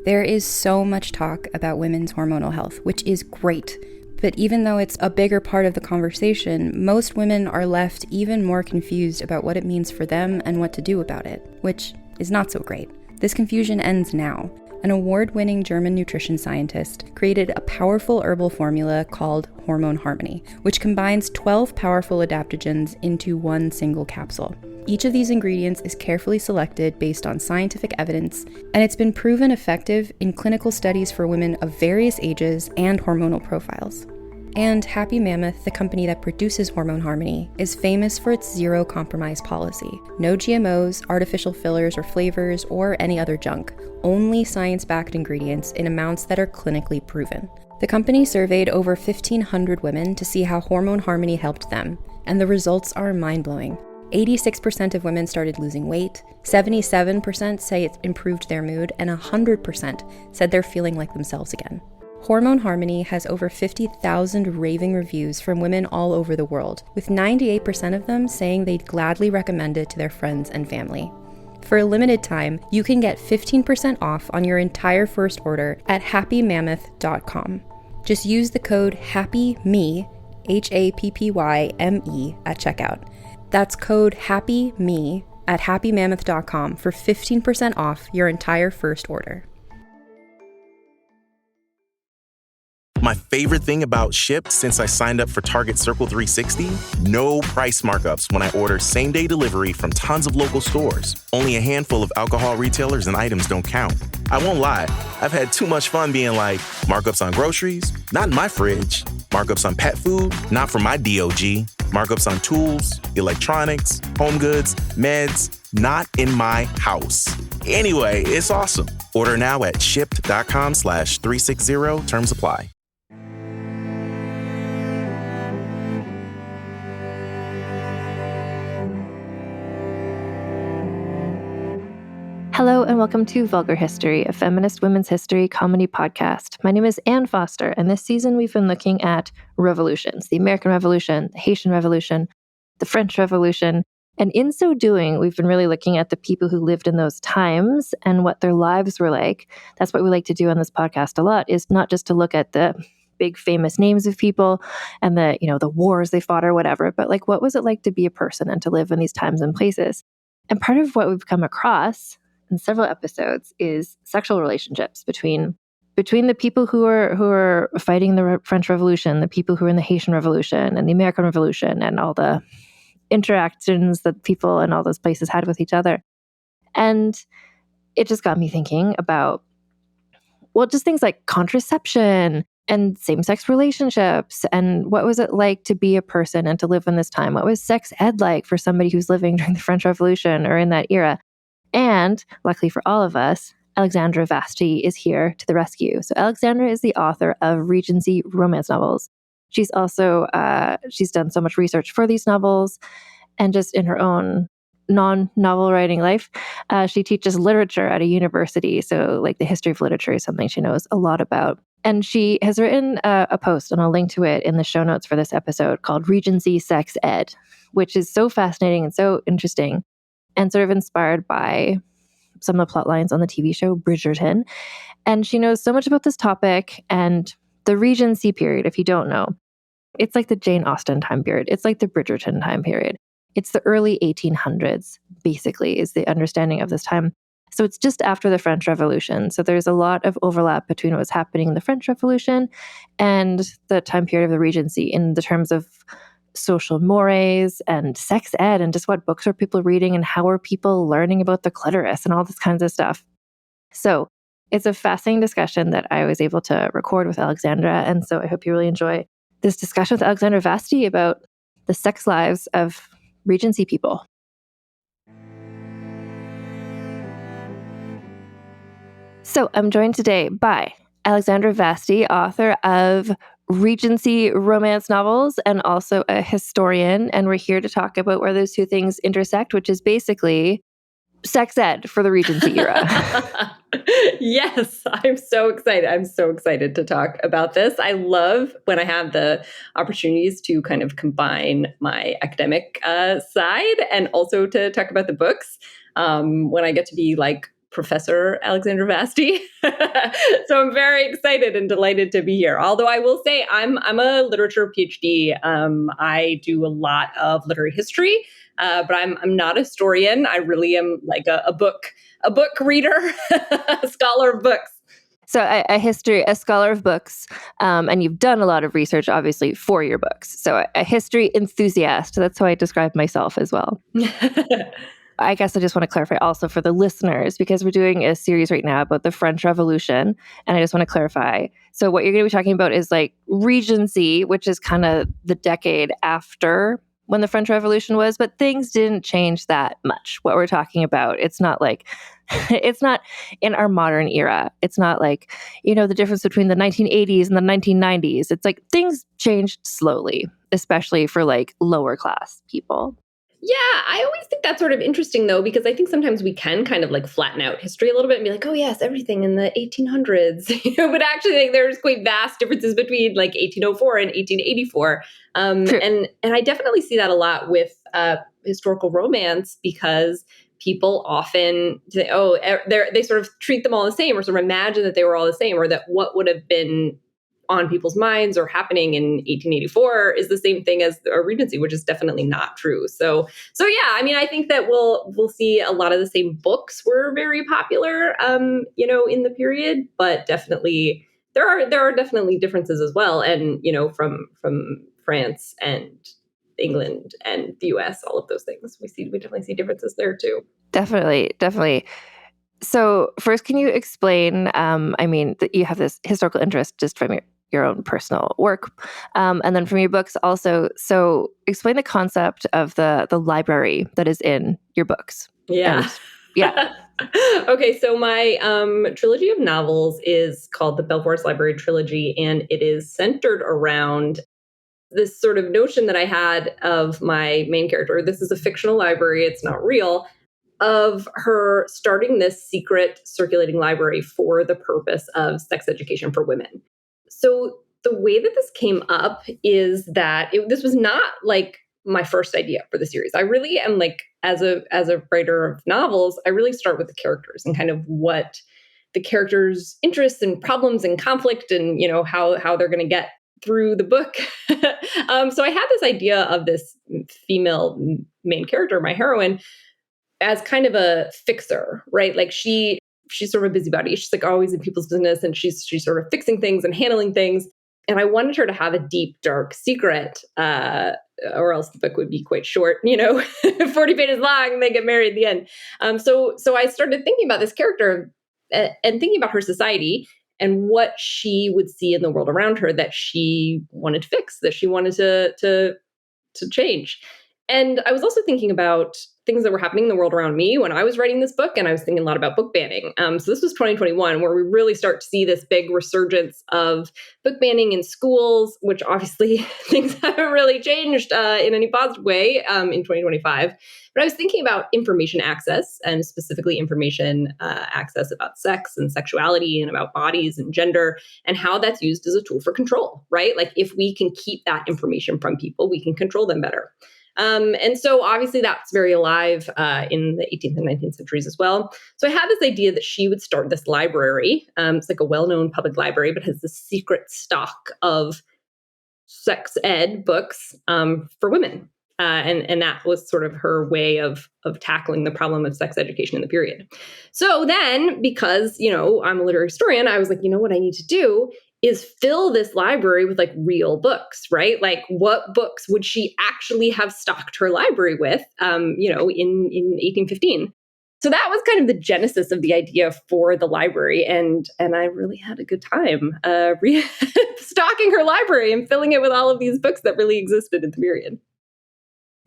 There is so much talk about women's hormonal health, which is great. But even though it's a bigger part of the conversation, most women are left even more confused about what it means for them and what to do about it, which is not so great. This confusion ends now. An award-winning German nutrition scientist created a powerful herbal formula called Hormone Harmony, which combines 12 powerful adaptogens into one single capsule. Each of these ingredients is carefully selected based on scientific evidence, and it's been proven effective in clinical studies for women of various ages and hormonal profiles. And Happy Mammoth, the company that produces Hormone Harmony, is famous for its zero-compromise policy. No GMOs, artificial fillers or flavors, or any other junk. Only science-backed ingredients in amounts that are clinically proven. The company surveyed over 1,500 women to see how Hormone Harmony helped them, and the results are mind-blowing. 86% of women started losing weight, 77% say it improved their mood, and 100% said they're feeling like themselves again. Hormone Harmony has over 50,000 raving reviews from women all over the world, with 98% of them saying they'd gladly recommend it to their friends and family. For a limited time, you can get 15% off on your entire first order at happymammoth.com. Just use the code HAPPYME, HAPPYME, at checkout. That's code HAPPYME at happymammoth.com for 15% off your entire first order. My favorite thing about Shipt since I signed up for Target Circle 360? No price markups when I order same-day delivery from tons of local stores. Only a handful of alcohol retailers and items don't count. I won't lie, I've had too much fun being like, markups on groceries? Not in my fridge. Markups on pet food? Not for my DOG. Markups on tools, electronics, home goods, meds? Not in my house. Anyway, it's awesome. Order now at shipt.com/360. Terms apply. Hello and welcome to Vulgar History, a feminist women's history comedy podcast. My name is Anne Foster, and this season we've been looking at revolutions, the American Revolution, the Haitian Revolution, the French Revolution, and in so doing, we've been really looking at the people who lived in those times and what their lives were like. That's what we like to do on this podcast a lot, is not just to look at the big famous names of people and the wars they fought or whatever, but like what was it like to be a person and to live in these times and places. And part of what we've come across in several episodes is sexual relationships between the people who are fighting the French Revolution, the people who are in the Haitian Revolution and the American Revolution, and all the interactions that people in all those places had with each other. And it just got me thinking about, well, just things like contraception and same-sex relationships, and what was it like to be a person and to live in this time? What was sex ed like for somebody who's living during the French Revolution or in that era? And luckily for all of us, Alexandra Vasti is here to the rescue. So Alexandra is the author of Regency romance novels. She's also, she's done so much research for these novels, and just in her own non-novel writing life, she teaches literature at a university. So like the history of literature is something she knows a lot about. And she has written a post, and I'll link to it in the show notes for this episode, called Regency Sex Ed, which is so fascinating and so interesting, and sort of inspired by some of the plot lines on the TV show Bridgerton. And she knows so much about this topic. And the Regency period, if you don't know, it's like the Jane Austen time period. It's like the Bridgerton time period. It's the early 1800s, basically, is the understanding of this time. So it's just after the French Revolution. So there's a lot of overlap between what was happening in the French Revolution and the time period of the Regency in the terms of social mores and sex ed, and just what books are people reading and how are people learning about the clitoris and all this kinds of stuff. So it's a fascinating discussion that I was able to record with Alexandra. And so I hope you really enjoy this discussion with Alexandra Vasti about the sex lives of Regency people. So I'm joined today by Alexandra Vasti, author of Regency romance novels and also a historian. And we're here to talk about where those two things intersect, which is basically sex ed for the Regency era. Yes, I'm so excited. I'm so excited to talk about this. I love when I have the opportunities to kind of combine my academic side and also to talk about the books. When I get to be like Professor Alexandra Vasti. So I'm very excited and delighted to be here. Although I will say I'm a literature PhD. I do a lot of literary history, but I'm not a historian. I really am like a book reader, a scholar of books. So a scholar of books, and you've done a lot of research, obviously, for your books. So a history enthusiast. That's how I describe myself as well. I guess I just want to clarify also for the listeners, because we're doing a series right now about the French Revolution. And I just want to clarify. So what you're going to be talking about is like Regency, which is kind of the decade after when the French Revolution was, but things didn't change that much. What we're talking about, it's not like, it's not in our modern era. It's not like, the difference between the 1980s and the 1990s. It's like things changed slowly, especially for like lower class people. Yeah, I always think that's sort of interesting, though, because I think sometimes we can kind of like flatten out history a little bit and be like, oh, yes, everything in the 1800s, but actually like, there's quite vast differences between like 1804 and 1884. And I definitely see that a lot with historical romance, because people often say, oh, they sort of treat them all the same, or sort of imagine that they were all the same, or that what would have been on people's minds or happening in 1884 is the same thing as a Regency, which is definitely not true. So yeah, I mean, I think that we'll see a lot of the same books were very popular, in the period, but definitely there are definitely differences as well. And, from France and England and the US, all of those things, we definitely see differences there too. Definitely. So first, can you explain, that you have this historical interest just from your own personal work, and then from your books also. So explain the concept of the library that is in your books. Yeah. Okay, so my trilogy of novels is called the Belforest Library Trilogy, and it is centered around this sort of notion that I had of my main character. This is a fictional library, it's not real, of her starting this secret circulating library for the purpose of sex education for women. So the way that this came up is that this was not like my first idea for the series. I really am like, as a writer of novels, I really start with the characters and kind of what the characters' interests and problems and conflict and, how they're going to get through the book. So I had this idea of this female main character, my heroine, as kind of a fixer, right? Like she's sort of a busybody. She's like always in people's business, and she's sort of fixing things and handling things. And I wanted her to have a deep, dark secret, or else the book would be quite short, 40 pages long, and they get married at the end. So I started thinking about this character and thinking about her society and what she would see in the world around her that she wanted to fix, that she wanted to change. And I was also thinking about things that were happening in the world around me when I was writing this book, and I was thinking a lot about book banning. So this was 2021, where we really start to see this big resurgence of book banning in schools, which obviously things haven't really changed in any positive way in 2025. But I was thinking about information access, and specifically information access about sex and sexuality and about bodies and gender, and how that's used as a tool for control, right? Like if we can keep that information from people, we can control them better. And so obviously that's very alive in the 18th and 19th centuries as well. So I had this idea that she would start this library. It's like a well-known public library, but has this secret stock of sex ed books for women. And that was sort of her way of tackling the problem of sex education in the period. So then, because, I'm a literary historian, I was like, what I need to do is fill this library with like real books, right? Like what books would she actually have stocked her library with, in 1815? So that was kind of the genesis of the idea for the library. And I really had a good time stocking her library and filling it with all of these books that really existed in the period.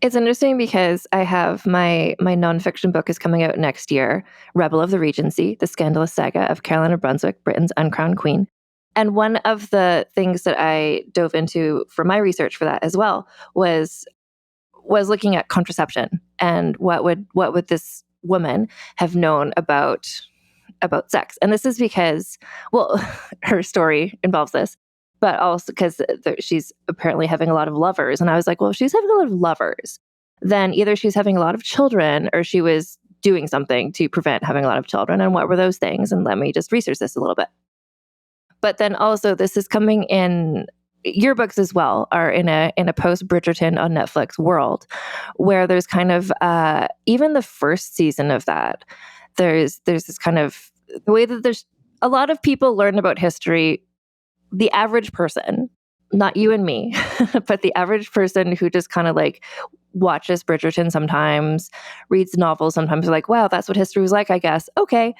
It's interesting because I have my nonfiction book is coming out next year, Rebel of the Regency, the scandalous saga of Caroline of Brunswick, Britain's uncrowned queen. And one of the things that I dove into for my research for that as well was looking at contraception and what would this woman have known about sex. And this is because, her story involves this, but also because she's apparently having a lot of lovers. And I was like, well, if she's having a lot of lovers, then either she's having a lot of children or she was doing something to prevent having a lot of children. And what were those things? And let me just research this a little bit. But then also this is coming in, your books as well are in a post Bridgerton on Netflix world, where there's kind of even the first season of that, there's this kind of the way that there's a lot of people learn about history. The average person, not you and me, but the average person who just kind of like watches Bridgerton sometimes, reads novels sometimes, are like, wow, that's what history was like, I guess. Okay.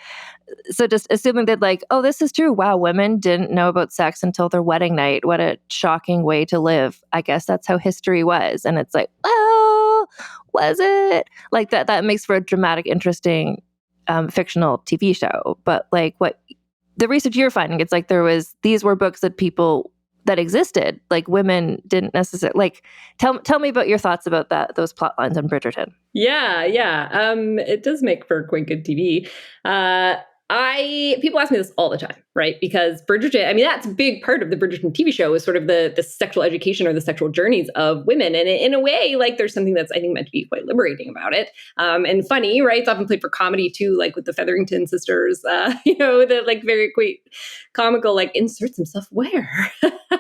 So just assuming that like, oh, this is true. Wow, women didn't know about sex until their wedding night. What a shocking way to live. I guess that's how history was. And it's like, well, was it? Like that makes for a dramatic, interesting fictional TV show. But like what the research you're finding, it's like these were books that people that existed, like women didn't necessarily like. Tell me about your thoughts about those plot lines on Bridgerton. Yeah. It does make for quite good TV. People ask me this all the time, right? Because Bridgerton, I mean, that's a big part of the Bridgerton TV show is sort of the sexual education or the sexual journeys of women. And in a way, like there's something that's, I think, meant to be quite liberating about it. And funny, right? It's often played for comedy too, like with the Featherington sisters, the like very quaint comical, like inserts himself where?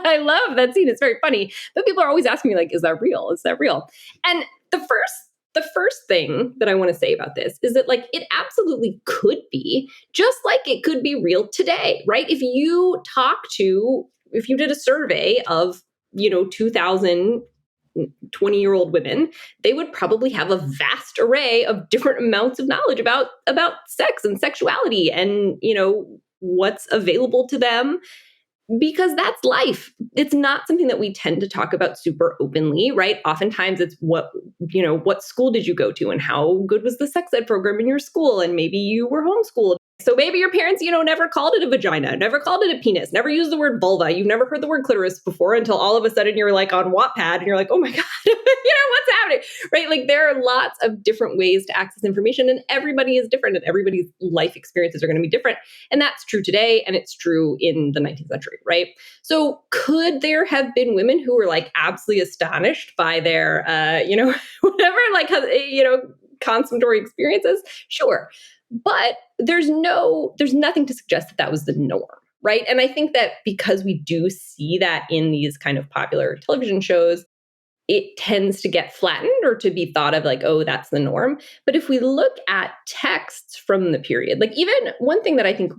I love that scene. It's very funny. But people are always asking me like, is that real? Is that real? And the first thing that I want to say about this is that like it absolutely could be, just like it could be real today, right? If you did a survey of, 2,000 20-year-old women, they would probably have a vast array of different amounts of knowledge about sex and sexuality and, what's available to them. Because that's life. It's not something that we tend to talk about super openly, right? Oftentimes it's what school did you go to and how good was the sex ed program in your school? And maybe you were homeschooled. So maybe your parents, never called it a vagina, never called it a penis, never used the word vulva. You've never heard the word clitoris before until all of a sudden you're like on Wattpad and you're like, oh my God, what's happening, right? Like there are lots of different ways to access information and everybody is different and everybody's life experiences are going to be different. And that's true today. And it's true in the 19th century, right? So could there have been women who were like absolutely astonished by their, whatever, like, consummatory experiences? Sure. But there's nothing to suggest that was the norm, right? And I think that because we do see that in these kind of popular television shows, it tends to get flattened or to be thought of like, oh, that's the norm. But if we look at texts from the period, like even one thing that I think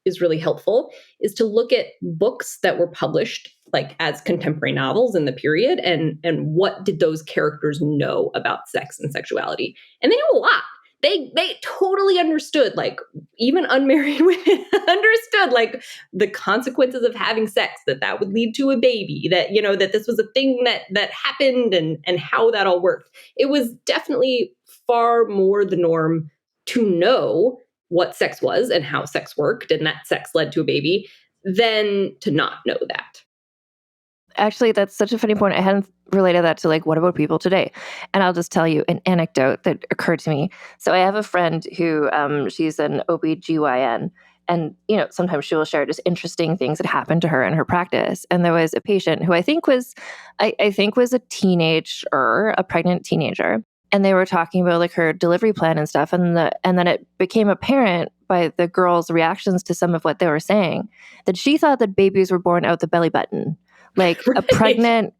is really helpful is to look at books that were published like as contemporary novels in the period and what did those characters know about sex and sexuality? And they know a lot. They totally understood, like even unmarried women understood like the consequences of having sex, that would lead to a baby, that, that this was a thing that happened and how that all worked. It was definitely far more the norm to know what sex was and how sex worked and that sex led to a baby than to not know that. Actually, that's such a funny point. I hadn't related that to like, what about people today? And I'll just tell you an anecdote that occurred to me. So I have a friend who, she's an OBGYN, and, sometimes she will share just interesting things that happened to her in her practice. And there was a patient who I think was a teenager, a pregnant teenager. And they were talking about like her delivery plan and stuff. And then it became apparent by the girl's reactions to some of what they were saying that she thought that babies were born out the belly button. Like a pregnant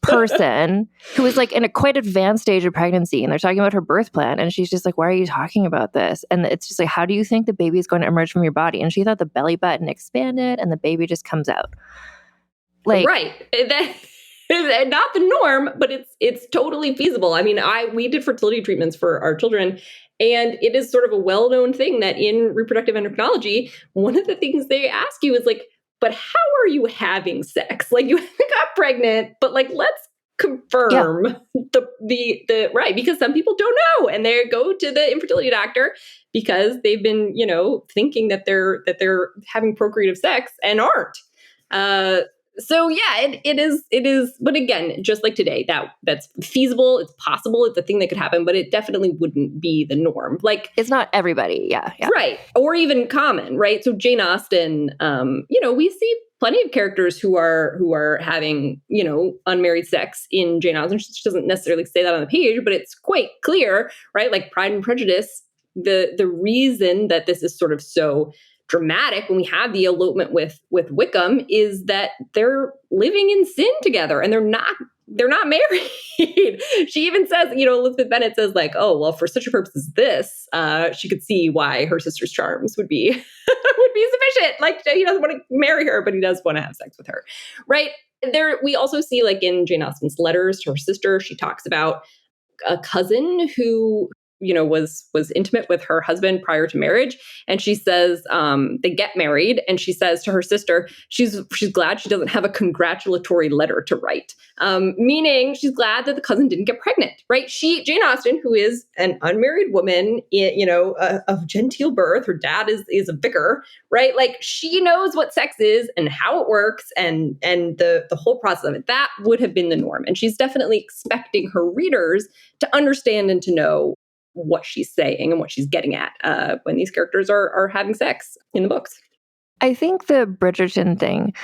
person who was like in a quite advanced stage of pregnancy, and they're talking about her birth plan, and she's just like, why are you talking about this? And it's just like, how do you think the baby is going to emerge from your body? And she thought the belly button expanded and the baby just comes out. Like, right. That is not the norm, but it's totally feasible. I mean, we did fertility treatments for our children, and it is sort of a well-known thing that in reproductive endocrinology, one of the things they ask you is like, but how are you having sex? Like you got pregnant, but like, let's confirm the right, because some people don't know and they go to the infertility doctor because they've been, thinking that they're having procreative sex and aren't. So yeah, it is. But again, just like today, that's feasible. It's possible. It's a thing that could happen, but it definitely wouldn't be the norm. Like it's not everybody. Yeah. Right. Or even common. Right. So Jane Austen, we see plenty of characters who are having, unmarried sex in Jane Austen. She doesn't necessarily say that on the page, but it's quite clear, right? Like Pride and Prejudice, the reason that this is sort of so dramatic when we have the elopement with Wickham is that they're living in sin together and they're not married. She even says, Elizabeth Bennet says like, oh, well, for such a purpose as this, she could see why her sister's charms would be would be sufficient. Like he doesn't want to marry her, but he does want to have sex with her. Right. There, we also see like in Jane Austen's letters to her sister, she talks about a cousin who was intimate with her husband prior to marriage. And she says they get married. And she says to her sister, she's glad she doesn't have a congratulatory letter to write. Meaning she's glad that the cousin didn't get pregnant, right? Jane Austen, who is an unmarried woman, of genteel birth, her dad is a vicar, right? Like she knows what sex is and how it works and the whole process of it. That would have been the norm. And she's definitely expecting her readers to understand and to know what she's saying and what she's getting at when these characters are having sex in the books. I think the Bridgerton thing,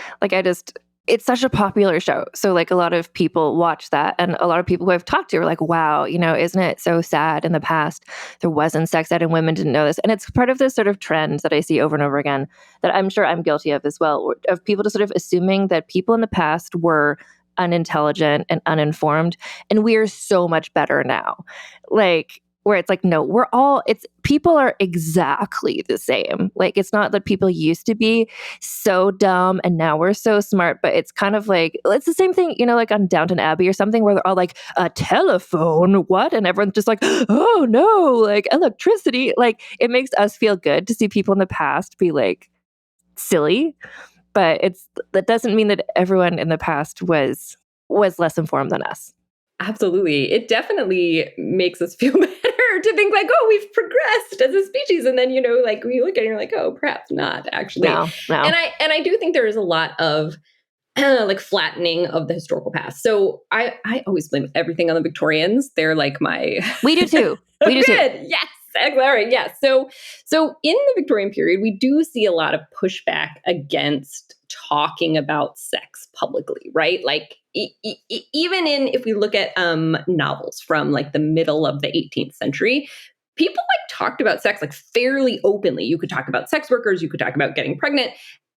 it's such a popular show. So like a lot of people watch that, and a lot of people who I've talked to are like, wow, isn't it so sad in the past there wasn't sex ed and women didn't know this? And it's part of this sort of trend that I see over and over again that I'm sure I'm guilty of as well, of people just sort of assuming that people in the past were unintelligent and uninformed, and we are so much better now. Like, where it's like, no, people are exactly the same. Like, it's not that people used to be so dumb and now we're so smart, but it's kind of like, it's the same thing, like on Downton Abbey or something where they're all like, a telephone, what? And everyone's just like, oh no, like electricity. Like, it makes us feel good to see people in the past be like silly, but that doesn't mean that everyone in the past was less informed than us. Absolutely. It definitely makes us feel better to think like, oh, we've progressed as a species. And then, like we look at it and you're like, oh, perhaps not actually. No. And I do think there is a lot of like flattening of the historical past. So I always blame everything on the Victorians. They're like We do too. We do too. Yes. Exactly. Yes. So in the Victorian period, we do see a lot of pushback against talking about sex publicly, right? Like even if we look at novels from like the middle of the 18th century, people like talked about sex like fairly openly. You could talk about sex workers, you could talk about getting pregnant.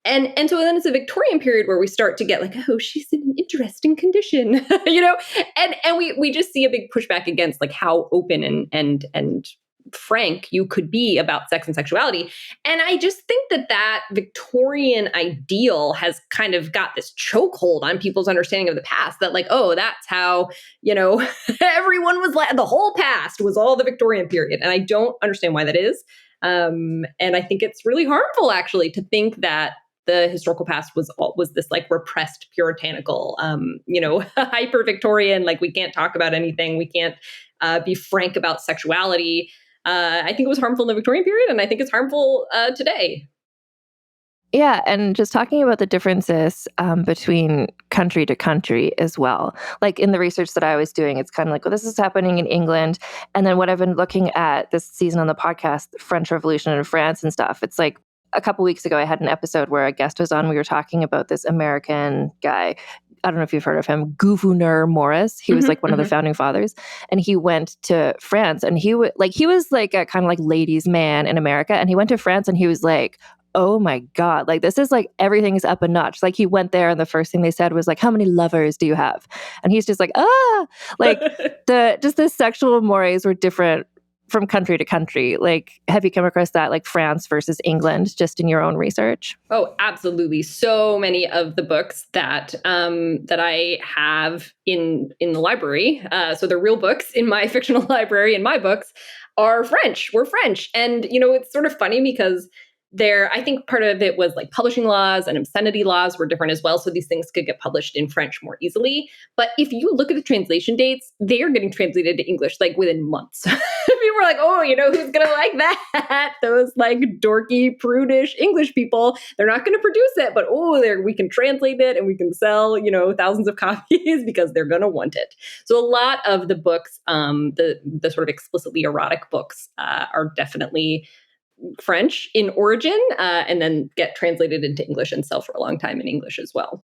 And so then it's a Victorian period where we start to get like, oh, she's in an interesting condition, and we just see a big pushback against like how open and frank you could be about sex and sexuality. And I just think that Victorian ideal has kind of got this chokehold on people's understanding of the past, that like, oh, that's how, everyone was the whole past was all the Victorian period. And I don't understand why that is. And I think it's really harmful actually to think that the historical past was this like repressed puritanical, hyper Victorian, like we can't talk about anything. We can't be frank about sexuality. I think it was harmful in the Victorian period, and I think it's harmful today. Yeah, and just talking about the differences between country to country as well. Like in the research that I was doing, it's kind of like, well, this is happening in England. And then what I've been looking at this season on the podcast, the French Revolution in France and stuff, it's like a couple weeks ago, I had an episode where a guest was on. We were talking about this American guy. I don't know if you've heard of him, Gouverneur Morris. He was like one of the founding fathers, and he went to France, and he was like a kind of like ladies' man in America, and he went to France, and he was like, oh my God, like this is like everything is up a notch. Like he went there, and the first thing they said was like, how many lovers do you have? And he's just like, like the sexual mores were different from country to country. Like, have you come across that, like France versus England, just in your own research? Oh, absolutely. So many of the books that I have in the library, so they're real books in my fictional library, and my books are French. We're French. And, it's sort of funny because I think part of it was like publishing laws and obscenity laws were different as well. So these things could get published in French more easily. But if you look at the translation dates, they are getting translated to English like within months. People are like, oh, who's going to like that? Those like dorky, prudish English people, they're not going to produce it. But we can translate it and we can sell, thousands of copies because they're going to want it. So a lot of the books, the sort of explicitly erotic books are definitely French in origin, and then get translated into English and sell for a long time in English as well.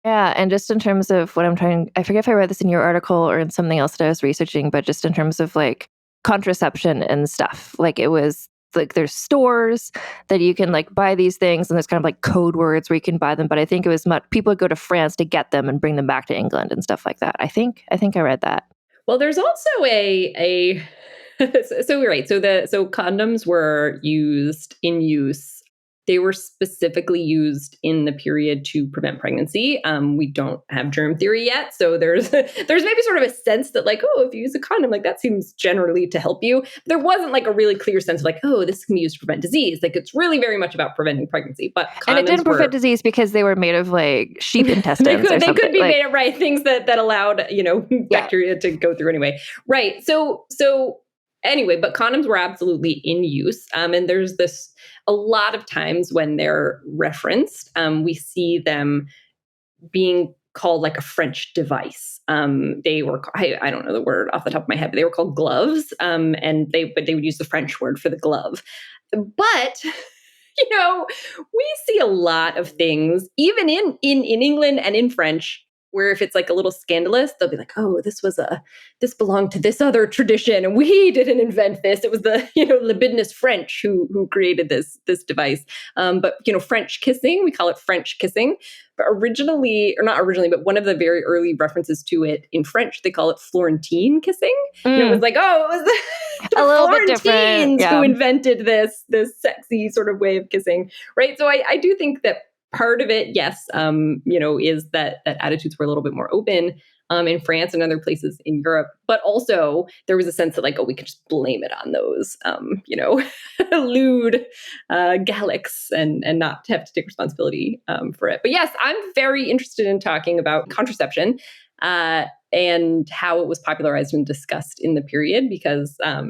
Yeah, and just in terms of what I forget if I read this in your article or in something else that I was researching, but just in terms of like contraception and stuff, like it was like there's stores that you can like buy these things, and there's kind of like code words where you can buy them. But I think it was people would go to France to get them and bring them back to England and stuff like that. I think I read that. Well, there's also a so you're right. So condoms were in use. They were specifically used in the period to prevent pregnancy. We don't have germ theory yet, so there's maybe sort of a sense that like, oh, if you use a condom, like that seems generally to help you. There wasn't like a really clear sense of like, oh, this can be used to prevent disease. Like it's really very much about preventing pregnancy. But and it didn't prevent disease because they were made of like sheep intestines. they could be made of things that allowed bacteria to go through anyway. Right. So anyway, but condoms were absolutely in use. And there's a lot of times when they're referenced, we see them being called like a French device. They were, I don't know the word off the top of my head, but they were called gloves. And they would use the French word for the glove. But, we see a lot of things, even in England and in French, where if it's like a little scandalous, they'll be like, oh, this belonged to this other tradition and we didn't invent this. It was the, libidinous French who created this device. But, French kissing, we call it French kissing. But not originally, but one of the very early references to it in French, they call it Florentine kissing. It was like, oh, it was the Florentines who invented this sexy sort of way of kissing, right? So I do think that part of it, yes, is that attitudes were a little bit more open in France and other places in Europe. But also there was a sense that like, oh, we could just blame it on those, lewd Gallics and not have to take responsibility for it. But yes, I'm very interested in talking about contraception and how it was popularized and discussed in the period because I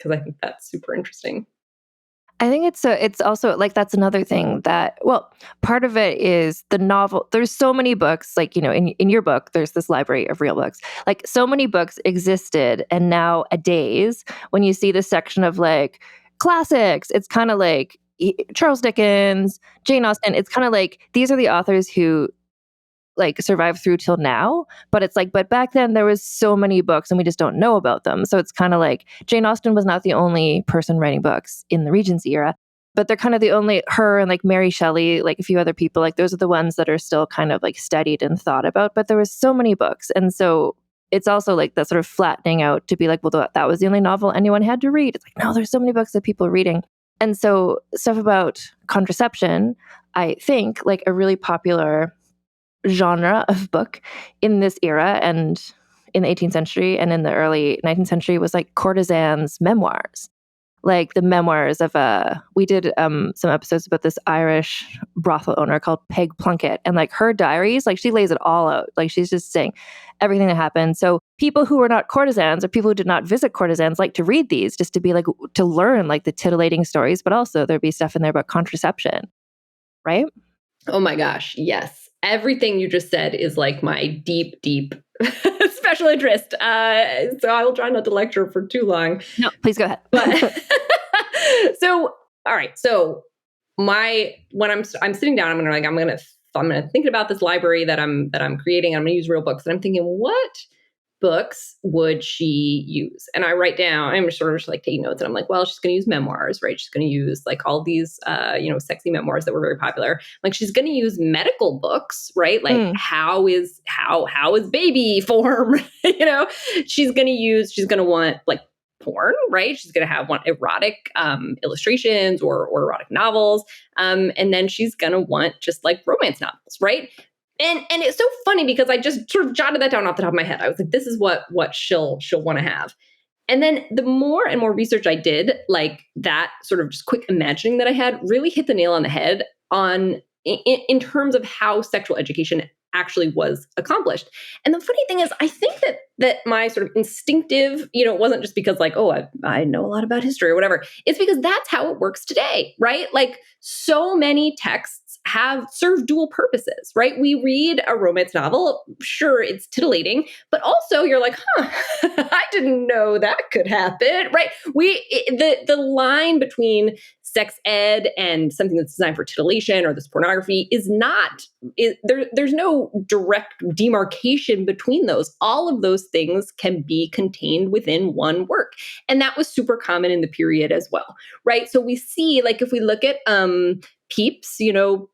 think that's super interesting. I think it's also like that's another thing that, well, part of it is the novel. There's so many books, like, in your book, there's this library of real books. Like so many books existed. And nowadays, when you see this section of like classics, it's kind of like Charles Dickens, Jane Austen. It's kind of like these are the authors who like survived through till now, but it's like, but back then there was so many books and we just don't know about them. So it's kind of like Jane Austen was not the only person writing books in the Regency era, but they're kind of the only, her and like Mary Shelley, like a few other people, like those are the ones that are still kind of like studied and thought about, but there was so many books. And so it's also like that sort of flattening out to be like, well, that was the only novel anyone had to read. It's like, no, there's so many books that people are reading. And so stuff about contraception, I think like a really popular genre of book in this era and in the 18th century and in the early 19th century was like courtesans' memoirs. Like the memoirs of we did some episodes about this Irish brothel owner called Peg Plunkett, and like her diaries, like she lays it all out. Like she's just saying everything that happened. So people who were not courtesans or people who did not visit courtesans like to read these just to be like, to learn like the titillating stories, but also there'd be stuff in there about contraception, right? Oh my gosh, yes. Everything you just said is like my deep, deep special interest. So I will try not to lecture for too long. No, please go ahead. But so, all right. So when I'm sitting down, I'm gonna think about this library that I'm creating. I'm gonna use real books, and I'm thinking, what books would she use? And I write down, I'm sort of just like taking notes, and I'm like, well, she's going to use memoirs, right? She's going to use like all these, sexy memoirs that were very popular. Like she's going to use medical books, right? Like how is baby form? She's going to want like porn, right? She's going to want erotic illustrations or erotic novels. And then she's going to want just like romance novels, right? And it's so funny because I just sort of jotted that down off the top of my head. I was like, this is what she'll want to have. And then the more and more research I did, like that sort of just quick imagining that I had really hit the nail on the head in terms of how sexual education actually was accomplished. And the funny thing is, I think that my sort of instinctive, it wasn't just because like, oh, I know a lot about history or whatever. It's because that's how it works today, right? Like so many texts serve dual purposes, right? We read a romance novel, sure, it's titillating, but also you're like, I didn't know that could happen, right? The line between sex ed and something that's designed for titillation or this pornography there's no direct demarcation between those. All of those things can be contained within one work. And that was super common in the period as well, right? So we see, like, if we look at Pepys,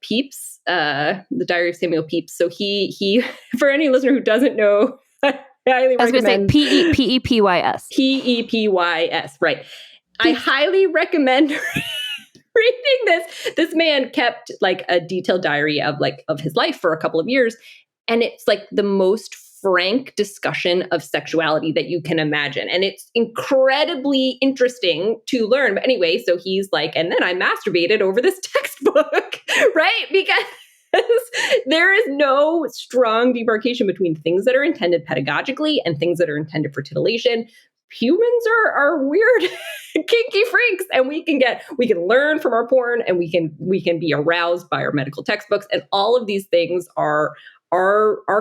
Pepys, the Diary of Samuel Pepys. So he for any listener who doesn't know, I was going to say P-E-P-Y-S. P-E-P-Y-S, right. I highly recommend reading this man kept like a detailed diary of his life for a couple of years. And it's like the most frank discussion of sexuality that you can imagine. And it's incredibly interesting to learn. But anyway, so he's like, and then I masturbated over this textbook, right? Because there is no strong demarcation between things that are intended pedagogically and things that are intended for titillation. Humans are weird, kinky freaks, and we can learn from our porn, and we can be aroused by our medical textbooks, and all of these things are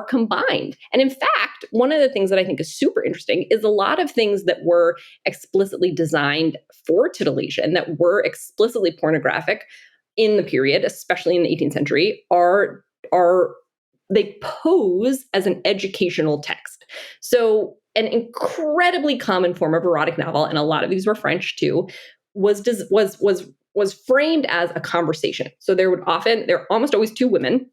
combined. And in fact, one of the things that I think is super interesting is a lot of things that were explicitly designed for titillation, that were explicitly pornographic in the period, especially in the 18th century, they pose as an educational text. So an incredibly common form of erotic novel, and a lot of these were French too, was framed as a conversation. So there are almost always two women.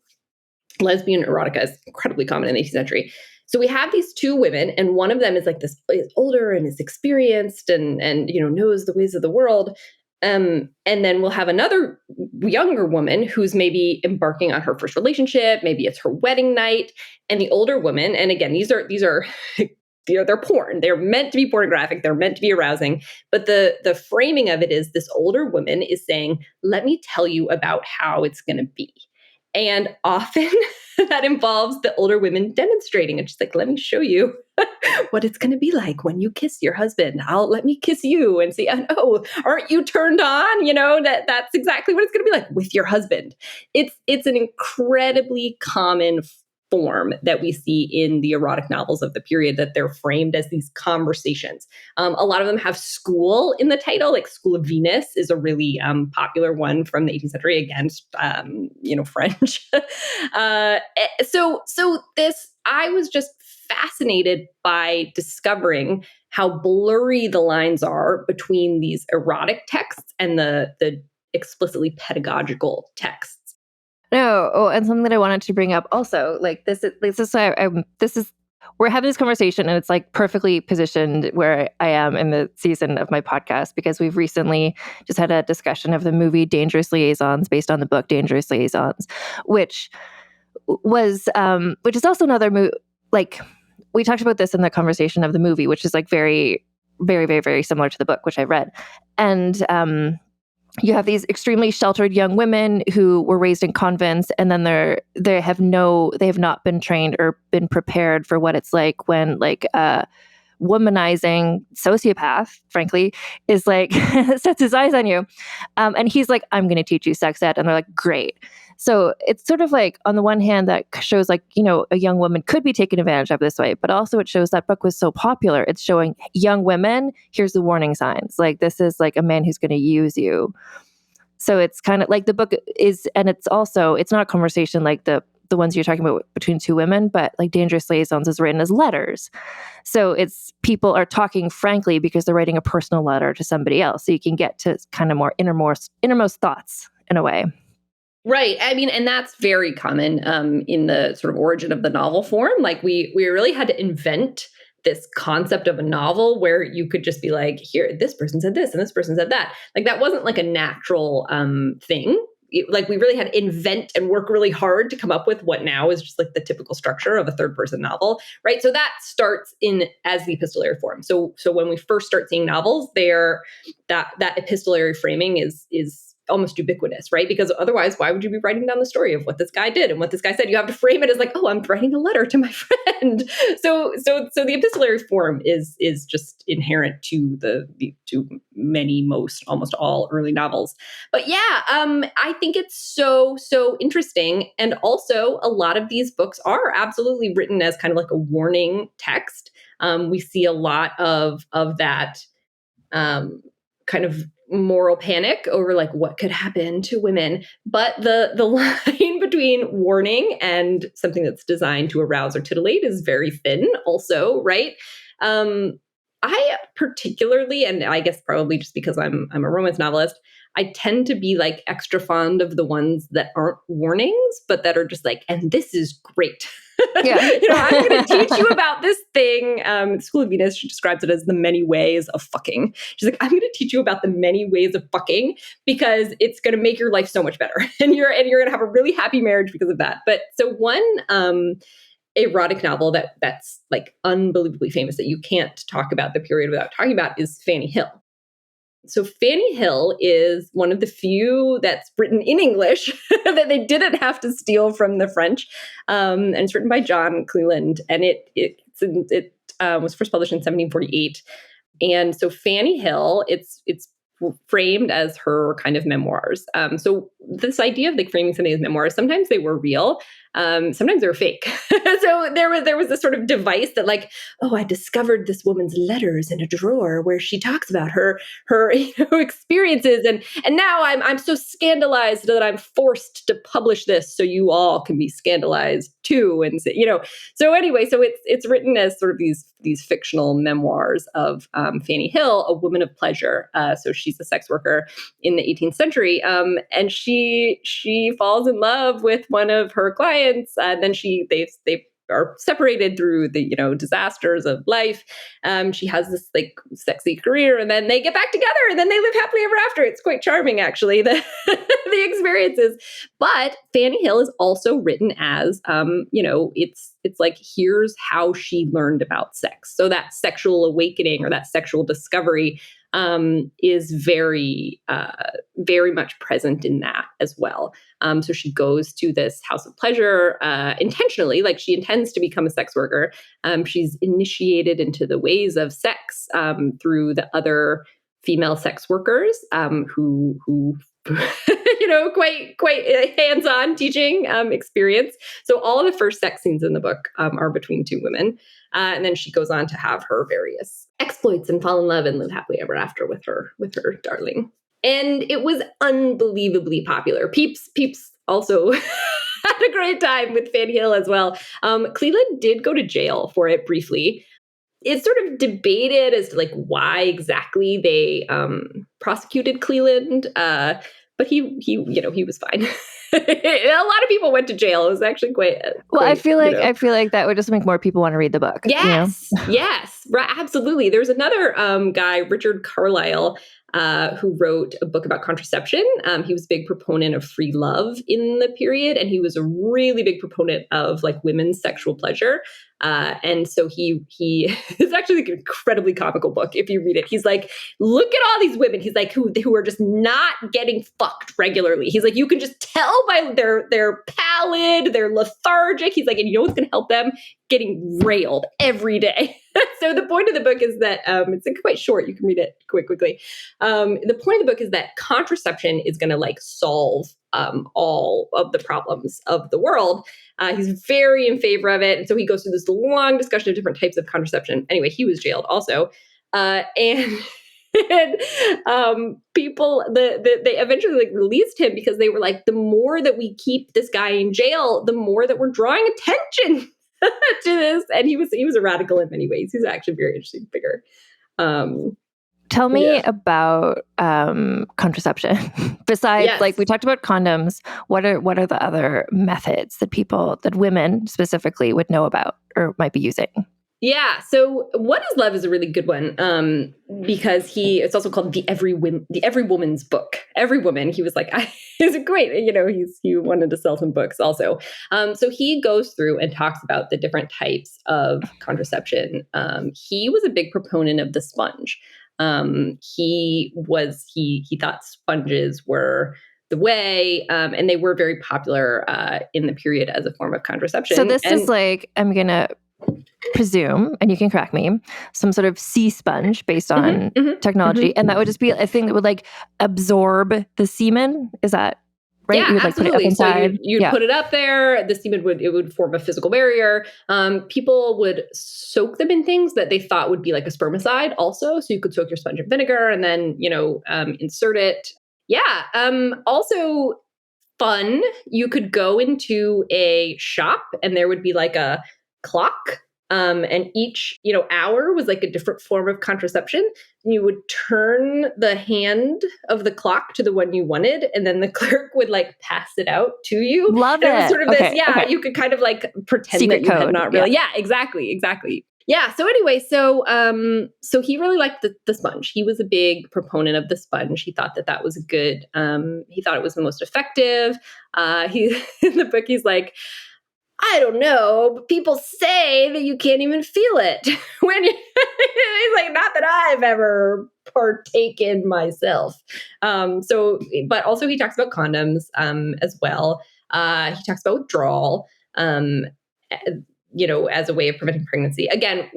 Lesbian erotica is incredibly common in the 18th century. So we have these two women, and one of them is like this, is older and is experienced and knows the ways of the world. And then we'll have another younger woman who's maybe embarking on her first relationship. Maybe it's her wedding night. And the older woman, and again, these are they're porn. They're meant to be pornographic. They're meant to be arousing. But the framing of it is this older woman is saying, let me tell you about how it's going to be. And often that involves the older women demonstrating. And she's like, let me show you what it's going to be like when you kiss your husband. Let me kiss you and see, oh, aren't you turned on? That's exactly what it's going to be like with your husband. It's an incredibly common form that we see in the erotic novels of the period, that they're framed as these conversations. A lot of them have school in the title, like School of Venus is a really popular one from the 18th century against, French. So I was just fascinated by discovering how blurry the lines are between these erotic texts and the explicitly pedagogical texts. No, and something that I wanted to bring up also, like we're having this conversation, and it's like perfectly positioned where I am in the season of my podcast, because we've recently just had a discussion of the movie Dangerous Liaisons based on the book Dangerous Liaisons, which is also another movie. Like, we talked about this in the conversation of the movie, which is like very, very, very, very similar to the book, which I read. And you have these extremely sheltered young women who were raised in convents, and then they have not been trained or been prepared for what it's like when like a womanizing sociopath, frankly, is like sets his eyes on you, and he's like, I'm going to teach you sex ed, and they're like, great. So it's sort of like, on the one hand, that shows like, a young woman could be taken advantage of this way, but also it shows that book was so popular. It's showing young women, here's the warning signs. Like, this is like a man who's going to use you. So it's kind of like the book is, and it's not a conversation like the ones you're talking about between two women, but like Dangerous Liaisons is written as letters. So it's people are talking frankly because they're writing a personal letter to somebody else. So you can get to kind of more innermost thoughts in a way. Right. I mean, and that's very common in the sort of origin of the novel form. Like we really had to invent this concept of a novel where you could just be like, here, this person said this and this person said that. Like, that wasn't like a natural thing. Like, we really had to invent and work really hard to come up with what now is just like the typical structure of a third person novel, right? So that starts as the epistolary form. So when we first start seeing novels, that epistolary framing is almost ubiquitous, right? Because otherwise, why would you be writing down the story of what this guy did and what this guy said? You have to frame it as like, oh, I'm writing a letter to my friend. So the epistolary form is just inherent to almost all early novels. But yeah, I think it's so interesting. And also, a lot of these books are absolutely written as kind of like a warning text. We see a lot of that kind of moral panic over like what could happen to women. But the line between warning and something that's designed to arouse or titillate is very thin also, right? I particularly, and I guess probably just because I'm a romance novelist, I tend to be like extra fond of the ones that aren't warnings, but that are just like, and this is great. Yeah. I'm going to teach you about this thing. School of Venus, she describes it as the many ways of fucking. She's like, I'm going to teach you about the many ways of fucking because it's going to make your life so much better. And you're going to have a really happy marriage because of that. But so one erotic novel that's like unbelievably famous that you can't talk about the period without talking about is Fanny Hill. So Fanny Hill is one of the few that's written in English that they didn't have to steal from the French. And it's written by John Cleland. And it was first published in 1748. And so Fanny Hill, it's framed as her kind of memoirs. So this idea of like framing something as memoirs, sometimes they were real, sometimes they were fake. So there was this sort of device that like, oh, I discovered this woman's letters in a drawer where she talks about her experiences, and now I'm so scandalized that I'm forced to publish this so you all can be scandalized too, and so anyway, so it's written as sort of these fictional memoirs of Fanny Hill, a woman of pleasure. So she's a sex worker in the 18th century, and she falls in love with one of her clients. And then they are separated through the disasters of life. She has this like sexy career, and then they get back together, and then they live happily ever after. It's quite charming, actually, the experiences. But Fanny Hill is also written as it's like, here's how she learned about sex. So that sexual awakening or that sexual discovery is very, very much present in that as well. So she goes to this house of pleasure intentionally, like she intends to become a sex worker. She's initiated into the ways of sex through the other female sex workers who quite hands-on teaching experience. So all of the first sex scenes in the book are between two women. And then she goes on to have her various exploits and fall in love and live happily ever after with her darling. And it was unbelievably popular. Peeps also had a great time with Fanny Hill as well. Cleland did go to jail for it briefly. It's sort of debated as to like why exactly they prosecuted Cleland, but he was fine. A lot of people went to jail. It was actually quite. I feel like that would just make more people want to read the book. Yes, yes, right, absolutely. There's another guy, Richard Carlisle, who wrote a book about contraception. He was a big proponent of free love in the period, and he was a really big proponent of like women's sexual pleasure. And so he it's actually like an incredibly comical book if you read it. He's like, look at all these women. He's like, who are just not getting fucked regularly. He's like, you can just tell by their pallid, they're lethargic. He's like, and you know what's going to help them? Getting railed every day. So the point of the book is that it's like quite short. You can read it quite quickly. The point of the book is that contraception is going to like solve all of the problems of the world. He's very in favor of it. And so he goes through this long discussion of different types of contraception. Anyway, he was jailed also. And people, they eventually like released him because they were like, the more that we keep this guy in jail, the more that we're drawing attention to this. And he was a radical in many ways. He's actually a very interesting figure. Tell me about contraception. Besides, like we talked about condoms, what are the other methods that women specifically would know about or might be using? Yeah. So What is Love is a really good one because it's also called the Every Woman's Book. Every Woman. He was like, it's great. He wanted to sell some books also. So he goes through and talks about the different types of contraception. He was a big proponent of the sponge. He thought sponges were the way, and they were very popular in the period as a form of contraception. So this is like, I'm going to presume, and you can correct me, some sort of sea sponge based on technology. And that would just be a thing that would like absorb the semen. Is that? right? Yeah, You would like absolutely. put it up inside. So you'd put it up there. The semen would form a physical barrier. People would soak them in things that they thought would be like a spermicide also. So you could soak your sponge in vinegar and then, insert it. Yeah. Also fun. You could go into a shop and there would be like a clock. And each, hour was like a different form of contraception. You would turn the hand of the clock to the one you wanted, and then the clerk would like pass it out to you. Love and it. It was sort of okay, this, okay. you could kind of like pretend Secret that you had code. not really. Yeah, exactly. Yeah. So anyway, so he really liked the sponge. He was a big proponent of the sponge. He thought that was a good. He thought it was the most effective. He in the book, he's like, I don't know, but people say that you can't even feel it when he's like, not that I've ever partaken myself. But also he talks about condoms as well. He talks about withdrawal. As a way of preventing pregnancy. Again,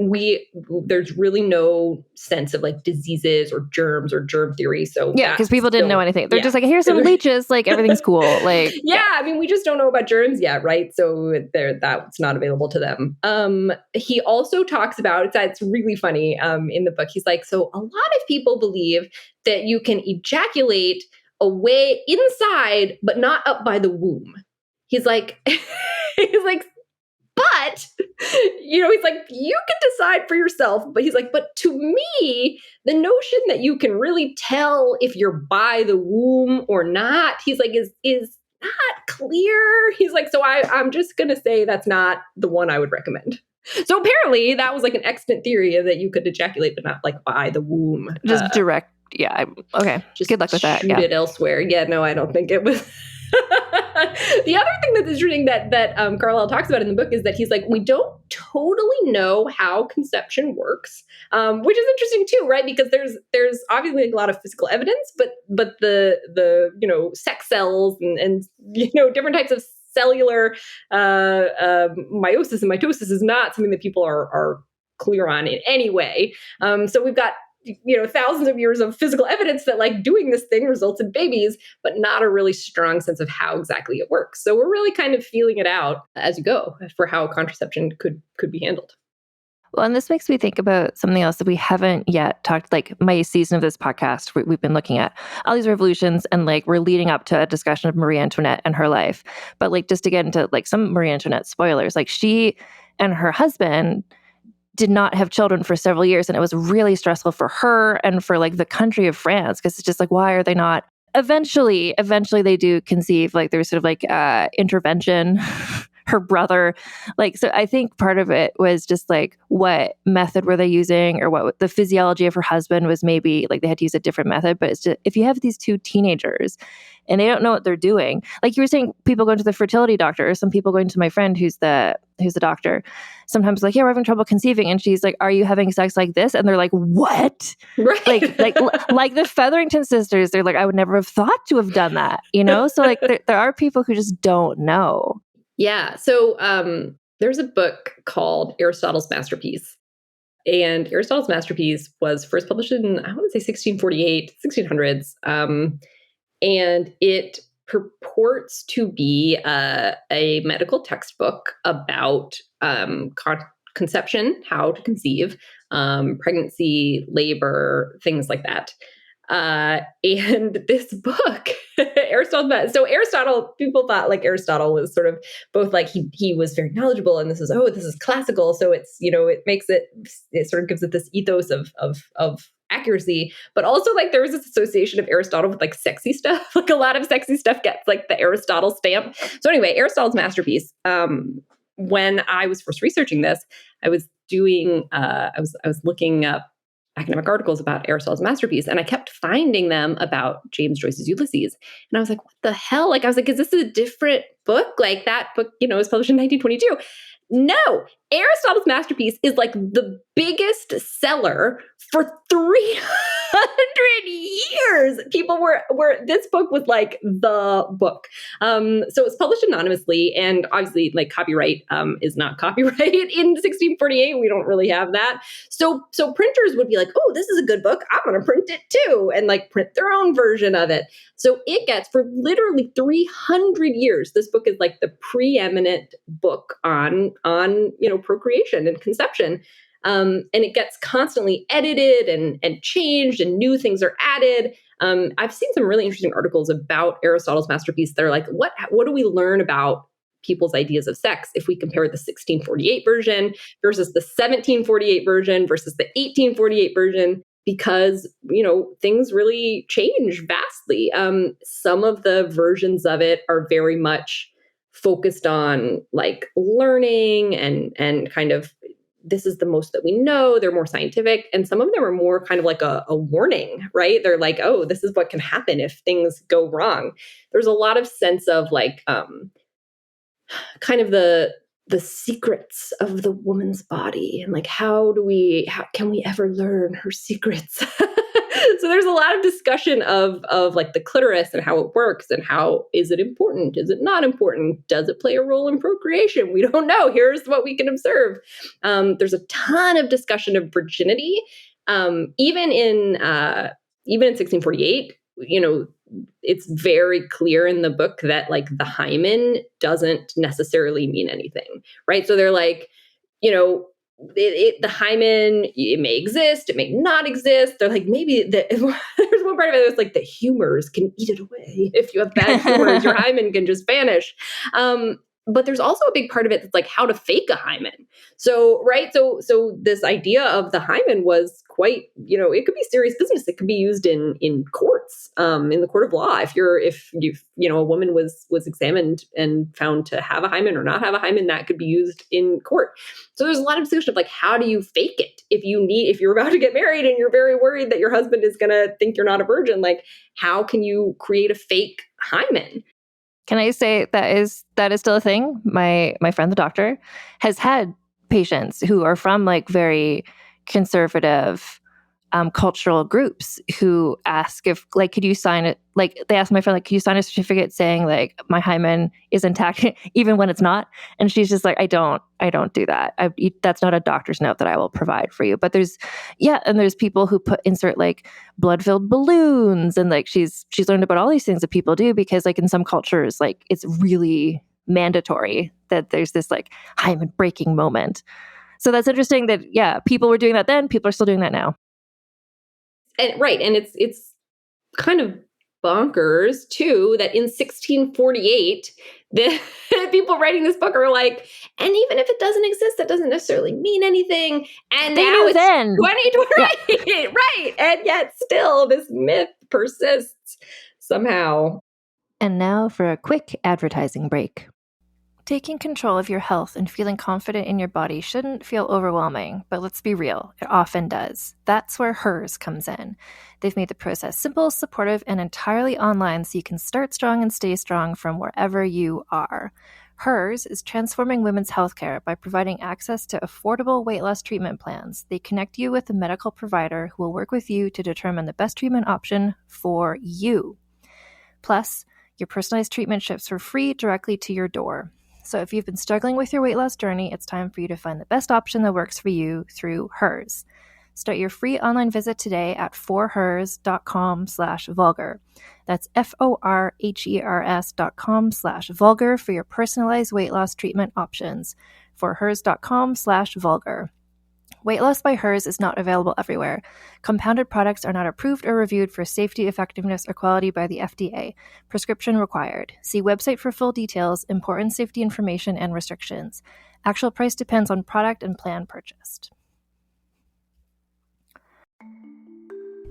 there's really no sense of like diseases or germs or germ theory. So yeah, because people didn't know anything. They're just like, here's some leeches, like everything's cool. Like, I mean, we just don't know about germs yet, right? So that's not available to them. He also talks about, it's really funny in the book. He's like, so a lot of people believe that you can ejaculate away inside, but not up by the womb. He's like, but, he's like, you can decide for yourself. But he's like, but to me, the notion that you can really tell if you're by the womb or not, he's like, is not clear. He's like, so I'm just going to say that's not the one I would recommend. So apparently that was like an extant theory that you could ejaculate, but not like by the womb. Just direct. Yeah. Okay. Just good luck with that. Shoot it elsewhere. Yeah, no, I don't think it was. The other thing that's interesting that Carlisle talks about in the book is that he's like, we don't totally know how conception works, which is interesting too, right? Because there's obviously a lot of physical evidence, but the sex cells and different types of cellular meiosis and mitosis is not something that people are clear on in any way. So we've got thousands of years of physical evidence that like doing this thing results in babies, but not a really strong sense of how exactly it works. So we're really kind of feeling it out as you go for how contraception could be handled. Well, and this makes me think about something else that we haven't yet talked, like my season of this podcast, we've been looking at all these revolutions and like we're leading up to a discussion of Marie Antoinette and her life. But like just to get into like some Marie Antoinette spoilers, like she and her husband did not have children for several years. And it was really stressful for her and for like the country of France, because it's just like, why are they not? Eventually they do conceive, like there's sort of like intervention, her brother. Like, so I think part of it was just like, what method were they using, or what the physiology of her husband was, maybe like they had to use a different method. But it's just, if you have these two teenagers and they don't know what they're doing, like you were saying, people going to the fertility doctor, or some people going to my friend who's the doctor, sometimes like, yeah, we're having trouble conceiving. And she's like, are you having sex like this? And they're like, what? Right. Like the Featherington sisters, they're like, I would never have thought to have done that, So like there are people who just don't know. Yeah. So there's a book called Aristotle's Masterpiece. And Aristotle's Masterpiece was first published in, I want to say 1648, 1600s. And it purports to be a medical textbook about conception, how to conceive, pregnancy, labor, things like that. And this book, Aristotle, people thought like Aristotle was sort of both like he was very knowledgeable, and this is classical. So it's, it makes it sort of gives it this ethos of accuracy, but also like there was this association of Aristotle with like sexy stuff. Like a lot of sexy stuff gets like the Aristotle stamp. So anyway, Aristotle's Masterpiece. When I was first researching this, I was doing, I was looking up academic articles about Aristotle's Masterpiece, and I kept finding them about James Joyce's Ulysses. And I was like, what the hell? Like, I was like, is this a different book? Like that book, was published in 1922. No, Aristotle's Masterpiece is like the biggest seller for 300 years. People this book was like the book. So it's published anonymously, and obviously like copyright is not copyright in 1648. We don't really have that. So printers would be like, oh, this is a good book. I'm going to print it too, and like print their own version of it. So it gets, for literally 300 years, this book is like the preeminent book on procreation and conception. And it gets constantly edited and changed, and new things are added. I've seen some really interesting articles about Aristotle's Masterpiece. They're like, what do we learn about people's ideas of sex if we compare the 1648 version versus the 1748 version versus the 1848 version? Because, things really change vastly. Some of the versions of it are very much focused on like learning and kind of, this is the most that we know. They're more scientific. And some of them are more kind of like a warning, right? They're like, oh, this is what can happen if things go wrong. There's a lot of sense of like kind of the secrets of the woman's body, and like how can we ever learn her secrets? So there's a lot of discussion of like the clitoris and how it works, and how is it important? Is it not important? Does it play a role in procreation? We don't know. Here's what we can observe. There's a ton of discussion of virginity, even in 1648. It's very clear in the book that like the hymen doesn't necessarily mean anything, right? So they're like, the hymen, it may exist, it may not exist. They're like, maybe there's one part of it that's like the humors can eat it away. If you have bad humors, your hymen can just vanish. But there's also a big part of it that's like how to fake a hymen. So, right. So this idea of the hymen was quite, it could be serious business. It could be used in courts, in the court of law. If a woman was examined and found to have a hymen or not have a hymen, that could be used in court. So there's a lot of discussion of like, how do you fake it? If you're about to get married and you're very worried that your husband is going to think you're not a virgin, like how can you create a fake hymen? Can I say that is still a thing? My friend, the doctor, has had patients who are from like very conservative cultural groups who ask if like, could you sign it? Like they asked my friend, like, could you sign a certificate saying like my hymen is intact even when it's not? And she's just like, I don't do that. That's not a doctor's note that I will provide for you. But there's people who insert like blood-filled balloons, and like she's learned about all these things that people do because like in some cultures, like it's really mandatory that there's this like hymen breaking moment. So that's interesting that, yeah, people were doing that then, people are still doing that now. And right. And it's kind of bonkers too, that in 1648, the people writing this book are like, and even if it doesn't exist, that doesn't necessarily mean anything. And they now knew it's then. 2020, yeah. Right. And yet still this myth persists somehow. And now for a quick advertising break. Taking control of your health and feeling confident in your body shouldn't feel overwhelming, but let's be real, it often does. That's where Hers comes in. They've made the process simple, supportive, and entirely online so you can start strong and stay strong from wherever you are. Hers is transforming women's healthcare by providing access to affordable weight loss treatment plans. They connect you with a medical provider who will work with you to determine the best treatment option for you. Plus, your personalized treatment ships for free directly to your door. So if you've been struggling with your weight loss journey, it's time for you to find the best option that works for you through Hers. Start your free online visit today at forhers.com/vulgar. That's forhers.com/vulgar for your personalized weight loss treatment options. Forhers.com/vulgar. Weight loss by Hers is not available everywhere. Compounded products are not approved or reviewed for safety, effectiveness, or quality by the FDA. Prescription required. See website for full details, important safety information, and restrictions. Actual price depends on product and plan purchased.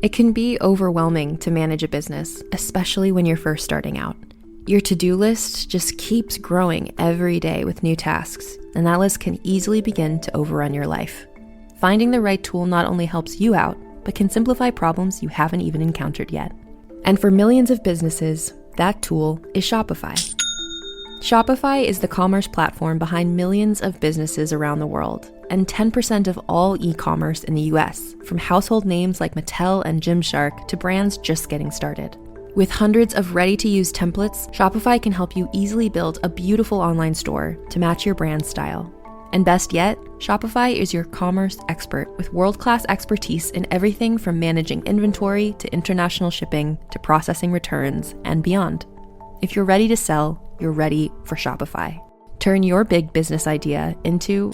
It can be overwhelming to manage a business, especially when you're first starting out. Your to-do list just keeps growing every day with new tasks, and that list can easily begin to overrun your life. Finding the right tool not only helps you out, but can simplify problems you haven't even encountered yet. And for millions of businesses, that tool is Shopify. Shopify is the commerce platform behind millions of businesses around the world, and 10% of all e-commerce in the US, from household names like Mattel and Gymshark to brands just getting started. With hundreds of ready-to-use templates, Shopify can help you easily build a beautiful online store to match your brand style. And best yet, Shopify is your commerce expert with world-class expertise in everything from managing inventory to international shipping to processing returns and beyond. If you're ready to sell, you're ready for Shopify. Turn your big business idea into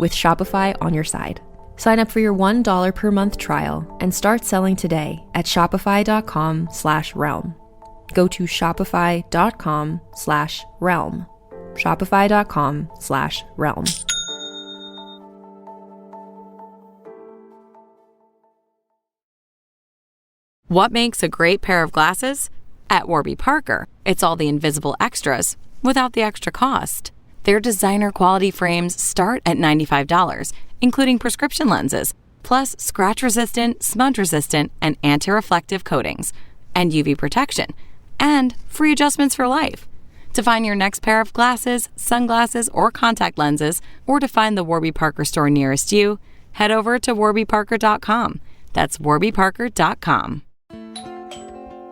with Shopify on your side. Sign up for your $1 per month trial and start selling today at shopify.com/realm. Go to shopify.com/realm. Shopify.com/realm. What makes a great pair of glasses? At Warby Parker, it's all the invisible extras without the extra cost. Their designer quality frames start at $95, including prescription lenses, plus scratch-resistant, smudge-resistant, and anti-reflective coatings, and UV protection, and free adjustments for life. To find your next pair of glasses, sunglasses, or contact lenses, or to find the Warby Parker store nearest you, head over to warbyparker.com. That's warbyparker.com.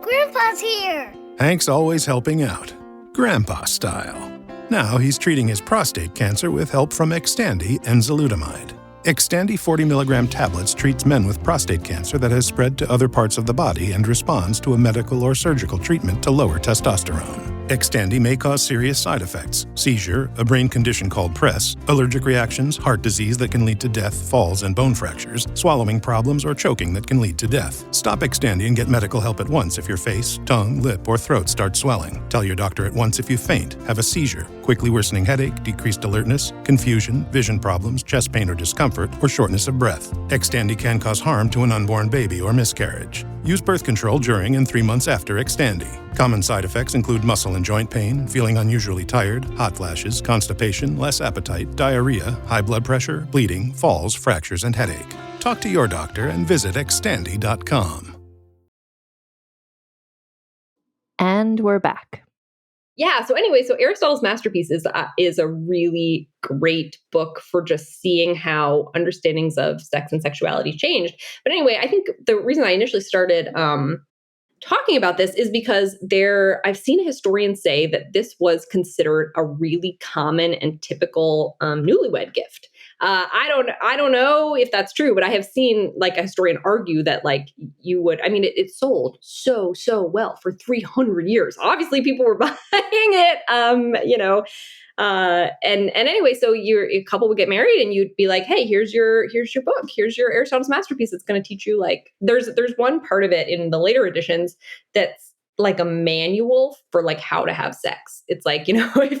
Grandpa's here! Hank's always helping out. Grandpa style. Now he's treating his prostate cancer with help from Xtandi enzalutamide. Xtandi 40 milligram tablets treats men with prostate cancer that has spread to other parts of the body and responds to a medical or surgical treatment to lower testosterone. Xtandi may cause serious side effects: seizure, a brain condition called PRES, allergic reactions, heart disease that can lead to death, falls and bone fractures, swallowing problems, or choking that can lead to death. Stop Xtandi and get medical help at once if your face, tongue, lip, or throat start swelling. Tell your doctor at once if you faint, have a seizure, quickly worsening headache, decreased alertness, confusion, vision problems, chest pain or discomfort, or shortness of breath. Xtandi can cause harm to an unborn baby or miscarriage. Use birth control during and 3 months after Xtandi. Common side effects include muscle and joint pain, feeling unusually tired, hot flashes, constipation, less appetite, diarrhea, high blood pressure, bleeding, falls, fractures, and headache. Talk to your doctor and visit Xtandi.com. And we're back. Yeah. So anyway, so Aristotle's Masterpiece is a really great book for just seeing how understandings of sex and sexuality changed. But anyway, I think the reason I initially started talking about this is because I've seen a historian say that this was considered a really common and typical newlywed gift. I don't know if that's true, but I have seen like a historian argue that like you would, I mean, it sold so well for 300 years. Obviously people were buying it, and anyway, so a couple would get married and you'd be like, hey, here's your book. Here's your Aristotle's Masterpiece. It's going to teach you like, there's one part of it in the later editions that's like a manual for like how to have sex. It's like,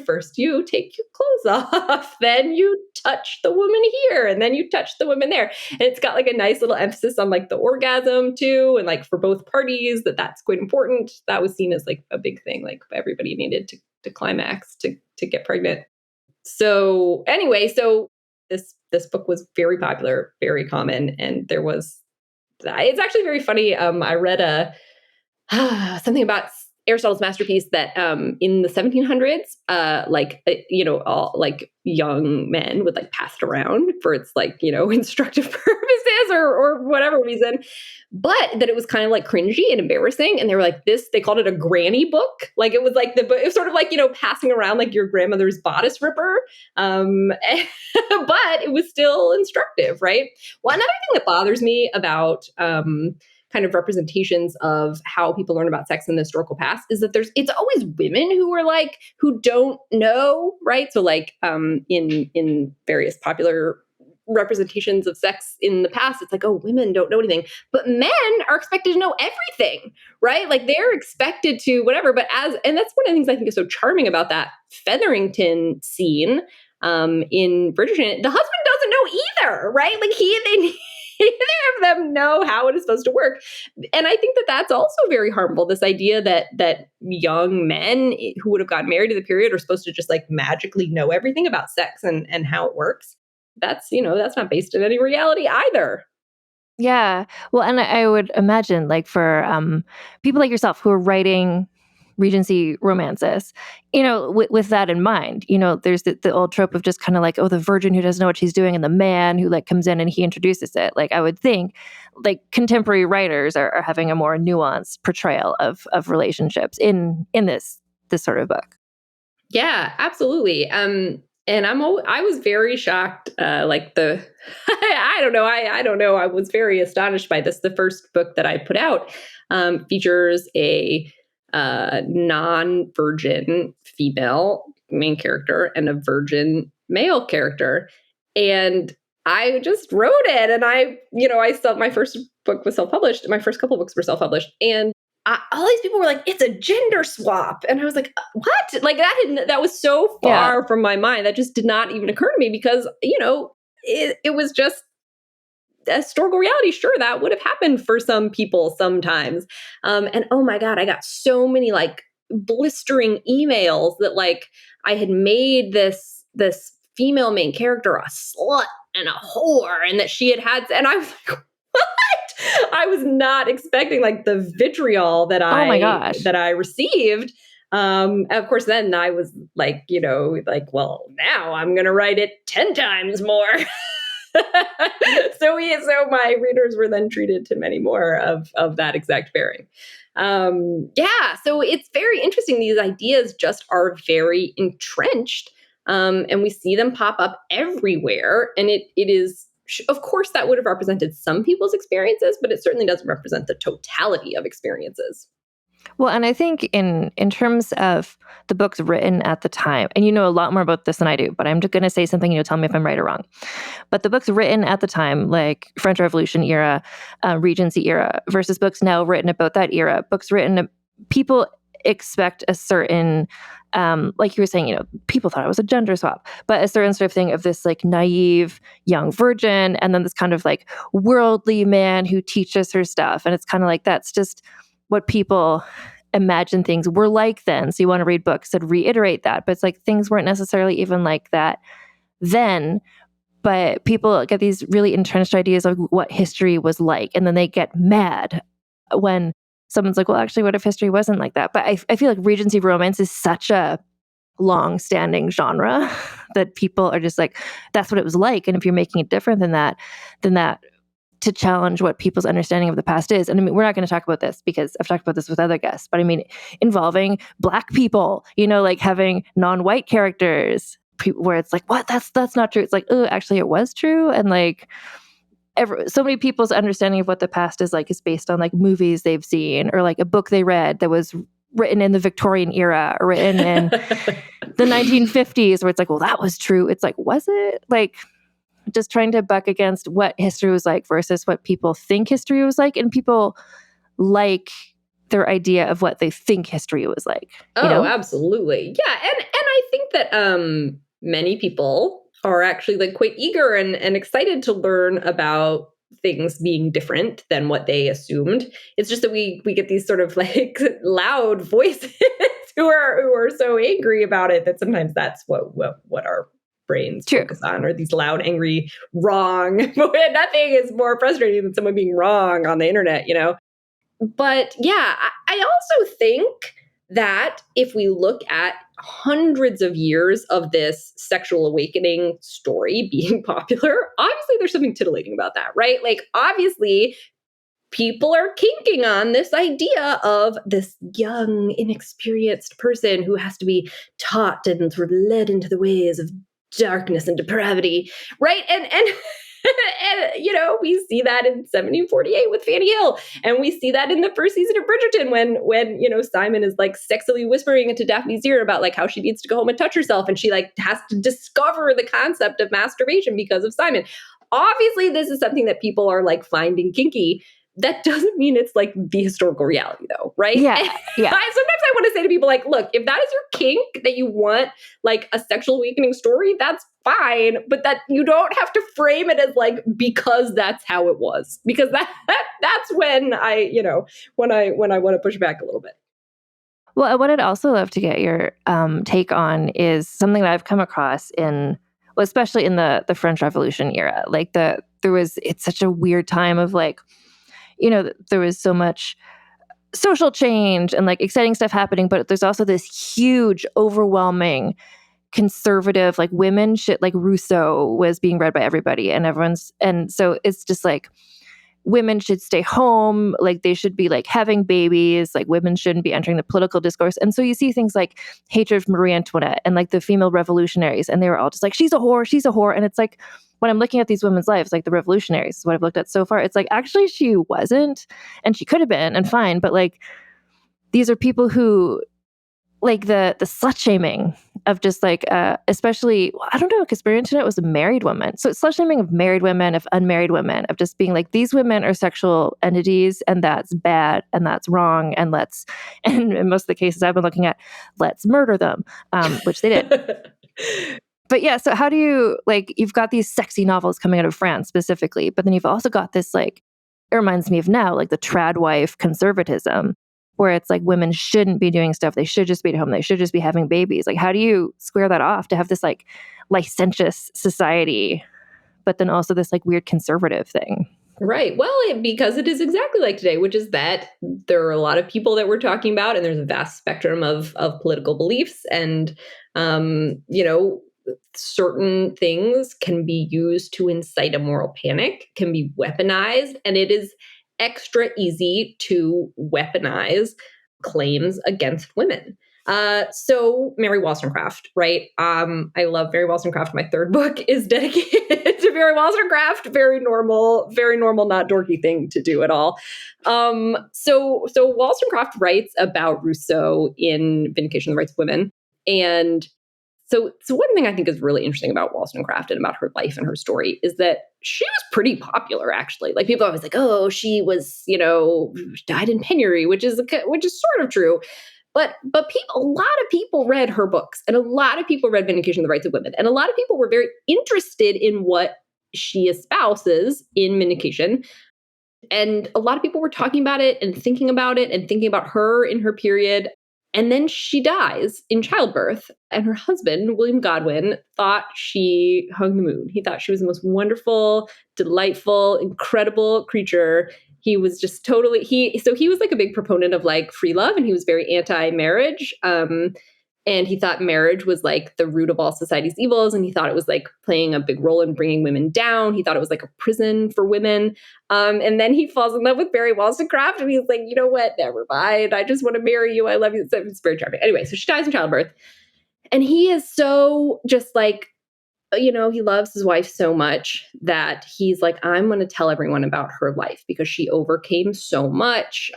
first you take your clothes off, then you touch the woman here, and then you touch the woman there. And it's got like a nice little emphasis on like the orgasm too. And like for both parties, that's quite important. That was seen as like a big thing. Like everybody needed to climax to get pregnant. So anyway, so this book was very popular, very common. And it's actually very funny. I read something about Aristotle's Masterpiece that in the 1700s, all like young men would like pass it around for its like, instructive purposes or whatever reason, but that it was kind of like cringy and embarrassing. And they were like they called it a granny book. Like it was like it was sort of like, passing around like your grandmother's bodice ripper. But it was still instructive, right? Well, another thing that bothers me about kind of representations of how people learn about sex in the historical past is that it's always women who don't know, right? So like in various popular representations of sex in the past, it's like, oh, women don't know anything, but men are expected to know everything, right? Like they're expected to whatever, and that's one of the things I think is so charming about that Featherington scene in Bridgerton. The husband doesn't know either, right? Like neither of them know how it is supposed to work. And I think that that's also very harmful. This idea that young men who would have gotten married in the period are supposed to just like magically know everything about sex and how it works. That's not based in any reality either. Yeah. Well, and I would imagine like for people like yourself who are writing Regency romances, with that in mind. There's the old trope of just kind of like, oh, the virgin who doesn't know what she's doing and the man who like comes in and he introduces it. Like, I would think like contemporary writers are having a more nuanced portrayal of relationships in this sort of book. Yeah, absolutely. And I was very shocked. I don't know. I don't know. I was very astonished by this. The first book that I put out features a non-virgin female main character and a virgin male character. And I just wrote it. And my first book was self-published. My first couple books were self-published. And all these people were like, it's a gender swap. And I was like, what? Like that was so far from my mind. That just did not even occur to me because, it was just a historical reality. Sure, that would have happened for some people sometimes. And oh my God, I got so many like blistering emails that like I had made this female main character a slut and a whore and that she had, and I was like, what? I was not expecting like the vitriol that I received. Of course, then I was like, well, now I'm going to write it 10 times more. So my readers were then treated to many more of that exact pairing. So it's very interesting. These ideas just are very entrenched, and we see them pop up everywhere. And it is, of course, that would have represented some people's experiences, but it certainly doesn't represent the totality of experiences. Well, and I think in terms of the books written at the time, and you know a lot more about this than I do, but I'm just going to say something, tell me if I'm right or wrong. But the books written at the time, like French Revolution era, Regency era, versus books now written about that era, books written, people expect a certain, like you were saying, people thought it was a gender swap, but a certain sort of thing of this like naive young virgin, and then this kind of like worldly man who teaches her stuff. And it's kind of like, that's just what people imagine things were like then. So you want to read books that reiterate that, but it's like things weren't necessarily even like that then. But people get these really entrenched ideas of what history was like, and then they get mad when someone's like, well, actually, what if history wasn't like that? But I feel like Regency romance is such a long-standing genre that people are just like, that's what it was like. And if you're making it different than that, to challenge what people's understanding of the past is. And I mean, we're not going to talk about this because I've talked about this with other guests, but I mean, involving Black people, like having non-white characters where it's like, what? That's not true. It's like, oh, actually it was true. And like, so many people's understanding of what the past is like is based on like movies they've seen or like a book they read that was written in the Victorian era or written in the 1950s where it's like, well, that was true. It's like, was it? Like, just trying to buck against what history was like versus what people think history was like. And people like their idea of what they think history was like. Oh, absolutely. Yeah. And I think that many people are actually like quite eager and excited to learn about things being different than what they assumed. It's just that we get these sort of like loud voices who are so angry about it that sometimes that's what our brains focus on, or these loud, angry, wrong. Nothing is more frustrating than someone being wrong on the internet, But yeah, I also think that if we look at hundreds of years of this sexual awakening story being popular, obviously there's something titillating about that, right? Like, obviously, people are kinking on this idea of this young, inexperienced person who has to be taught and sort of led into the ways of darkness and depravity, right? And we see that in 1748 with Fanny Hill, and we see that in the first season of Bridgerton when Simon is like sexily whispering into Daphne's ear about like how she needs to go home and touch herself, and she like has to discover the concept of masturbation because of Simon. Obviously, this is something that people are like finding kinky. That doesn't mean it's like the historical reality though, right? Yeah. Sometimes I want to say to people like, look, if that is your kink, that you want like a sexual awakening story, that's fine. But that you don't have to frame it as like, because that's how it was. Because that's when I want to push back a little bit. Well, what I'd also love to get your take on is something that I've come across especially in the French Revolution era. Like it's such a weird time of like, there was so much social change and like exciting stuff happening, but there's also this huge, overwhelming conservative, like women shit, like Rousseau was being read by everybody and so it's just like women should stay home, like they should be like having babies, like women shouldn't be entering the political discourse. And so you see things like hatred of Marie Antoinette and like the female revolutionaries, and they were all just like, she's a whore. And it's like, when I'm looking at these women's lives, like the revolutionaries, what I've looked at so far, it's like, actually she wasn't, and she could have been, and fine, but like, these are people who, like the slut shaming of just like, especially, I don't know, because Marie Antoinette was a married woman. So slut shaming of married women, of unmarried women, of just being like, these women are sexual entities and that's bad and that's wrong. And and in most of the cases I've been looking at, let's murder them, which they did. But yeah, so how do you, like, you've got these sexy novels coming out of France specifically, but then you've also got this, like, it reminds me of now, like the trad wife conservatism, where it's like women shouldn't be doing stuff. They should just be at home. They should just be having babies. Like, how do you square that off to have this like licentious society, but then also this like weird conservative thing? Right. Well, because it is exactly like today, which is that there are a lot of people that we're talking about, and there's a vast spectrum of political beliefs, and certain things can be used to incite a moral panic, can be weaponized, and it is extra easy to weaponize claims against women. So Mary Wollstonecraft, right? I love Mary Wollstonecraft. My third book is dedicated to Mary Wollstonecraft. Very normal, not dorky thing to do at all. So Wollstonecraft writes about Rousseau in Vindication of the Rights of Women. And so one thing I think is really interesting about Wollstonecraft and about her life and her story is that she was pretty popular, actually. Like, people are always like, oh, she was, died in penury, which is sort of true. But a lot of people read her books, and a lot of people read Vindication of the Rights of Women, and a lot of people were very interested in what she espouses in Vindication. And a lot of people were talking about it and thinking about her in her period. And then she dies in childbirth, and her husband, William Godwin, thought she hung the moon. He thought she was the most wonderful, delightful, incredible creature. He was just totally, he was like a big proponent of like free love, and he was very anti-marriage. And he thought marriage was like the root of all society's evils. And he thought it was like playing a big role in bringing women down. He thought it was like a prison for women. And then he falls in love with Mary Wollstonecraft, and he's like, you know what? Never mind. I just want to marry you. I love you. It's very charming. Anyway, so she dies in childbirth. And he is so just like, he loves his wife so much that he's like, I'm going to tell everyone about her life because she overcame so much.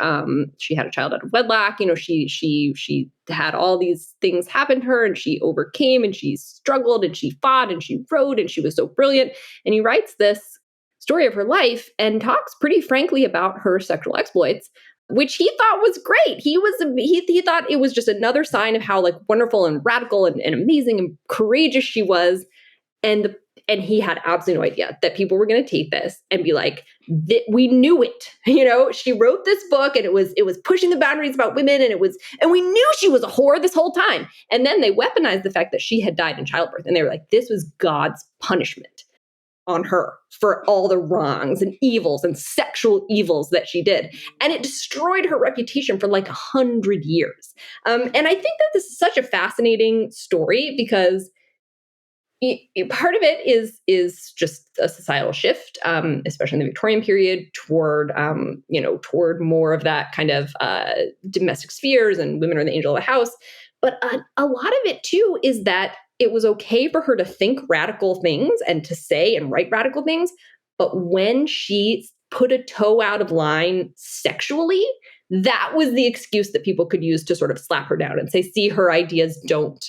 She had a child out of wedlock. She had all these things happen to her, and she overcame, and she struggled, and she fought, and she wrote, and she was so brilliant. And he writes this story of her life and talks pretty frankly about her sexual exploits, which he thought was great. He thought it was just another sign of how like wonderful and radical and amazing and courageous she was. And he had absolutely no idea that people were going to take this and be like, we knew it. She wrote this book, and it was pushing the boundaries about women, and we knew she was a whore this whole time. And then they weaponized the fact that she had died in childbirth, and they were like, this was God's punishment on her for all the wrongs and evils and sexual evils that she did. And it destroyed her reputation for like 100 years. And I think that this is such a fascinating story because part of it is just a societal shift, especially in the Victorian period, toward more of that kind of domestic spheres, and women are the angel of the house. But a lot of it too is that it was okay for her to think radical things and to say and write radical things, but when she put a toe out of line sexually, that was the excuse that people could use to sort of slap her down and say, see, her ideas don't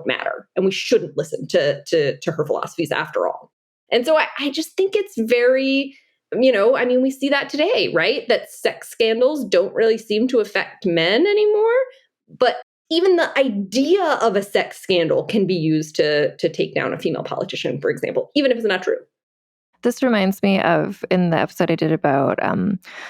matter, and we shouldn't listen to her philosophies after all. And so I just think it's very, we see that today, right? That sex scandals don't really seem to affect men anymore, but even the idea of a sex scandal can be used to take down a female politician, for example, even if it's not true. This reminds me of, in the episode I did about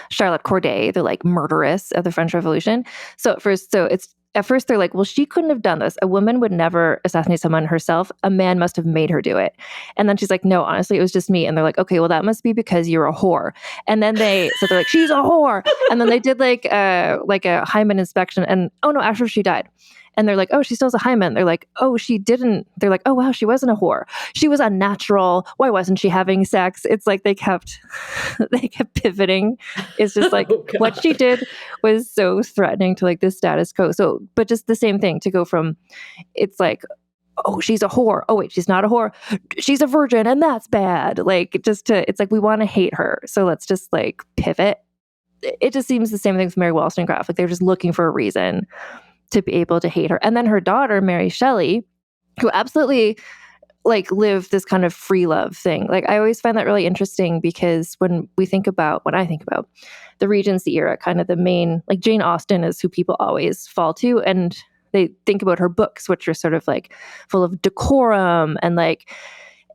Charlotte Corday, the like murderess of the French Revolution. So it's at first they're like, well, she couldn't have done this. A woman would never assassinate someone herself. A man must have made her do it. And then she's like, no, honestly, it was just me. And they're like, okay, well, that must be because you're a whore. And then they're like, she's a whore. And then they did like a hymen inspection. And oh no, actually she died. And they're like, oh, she still has a hymen. They're like, oh, she didn't. They're like, oh, wow, she wasn't a whore. She was unnatural. Why wasn't she having sex? It's like they kept pivoting. It's just like what she did was so threatening to like the status quo. So, but just the same thing to go from, it's like, oh, she's a whore. Oh, wait, she's not a whore. She's a virgin and that's bad. Like it's like we want to hate her. So let's just like pivot. It just seems the same thing with Mary Wollstonecraft. Like they're just looking for a reason to be able to hate her. And then her daughter, Mary Shelley, who absolutely like lived this kind of free love thing. Like I always find that really interesting because when I think about the Regency era, kind of the main, like Jane Austen is who people always fall to. And they think about her books, which are sort of like full of decorum and like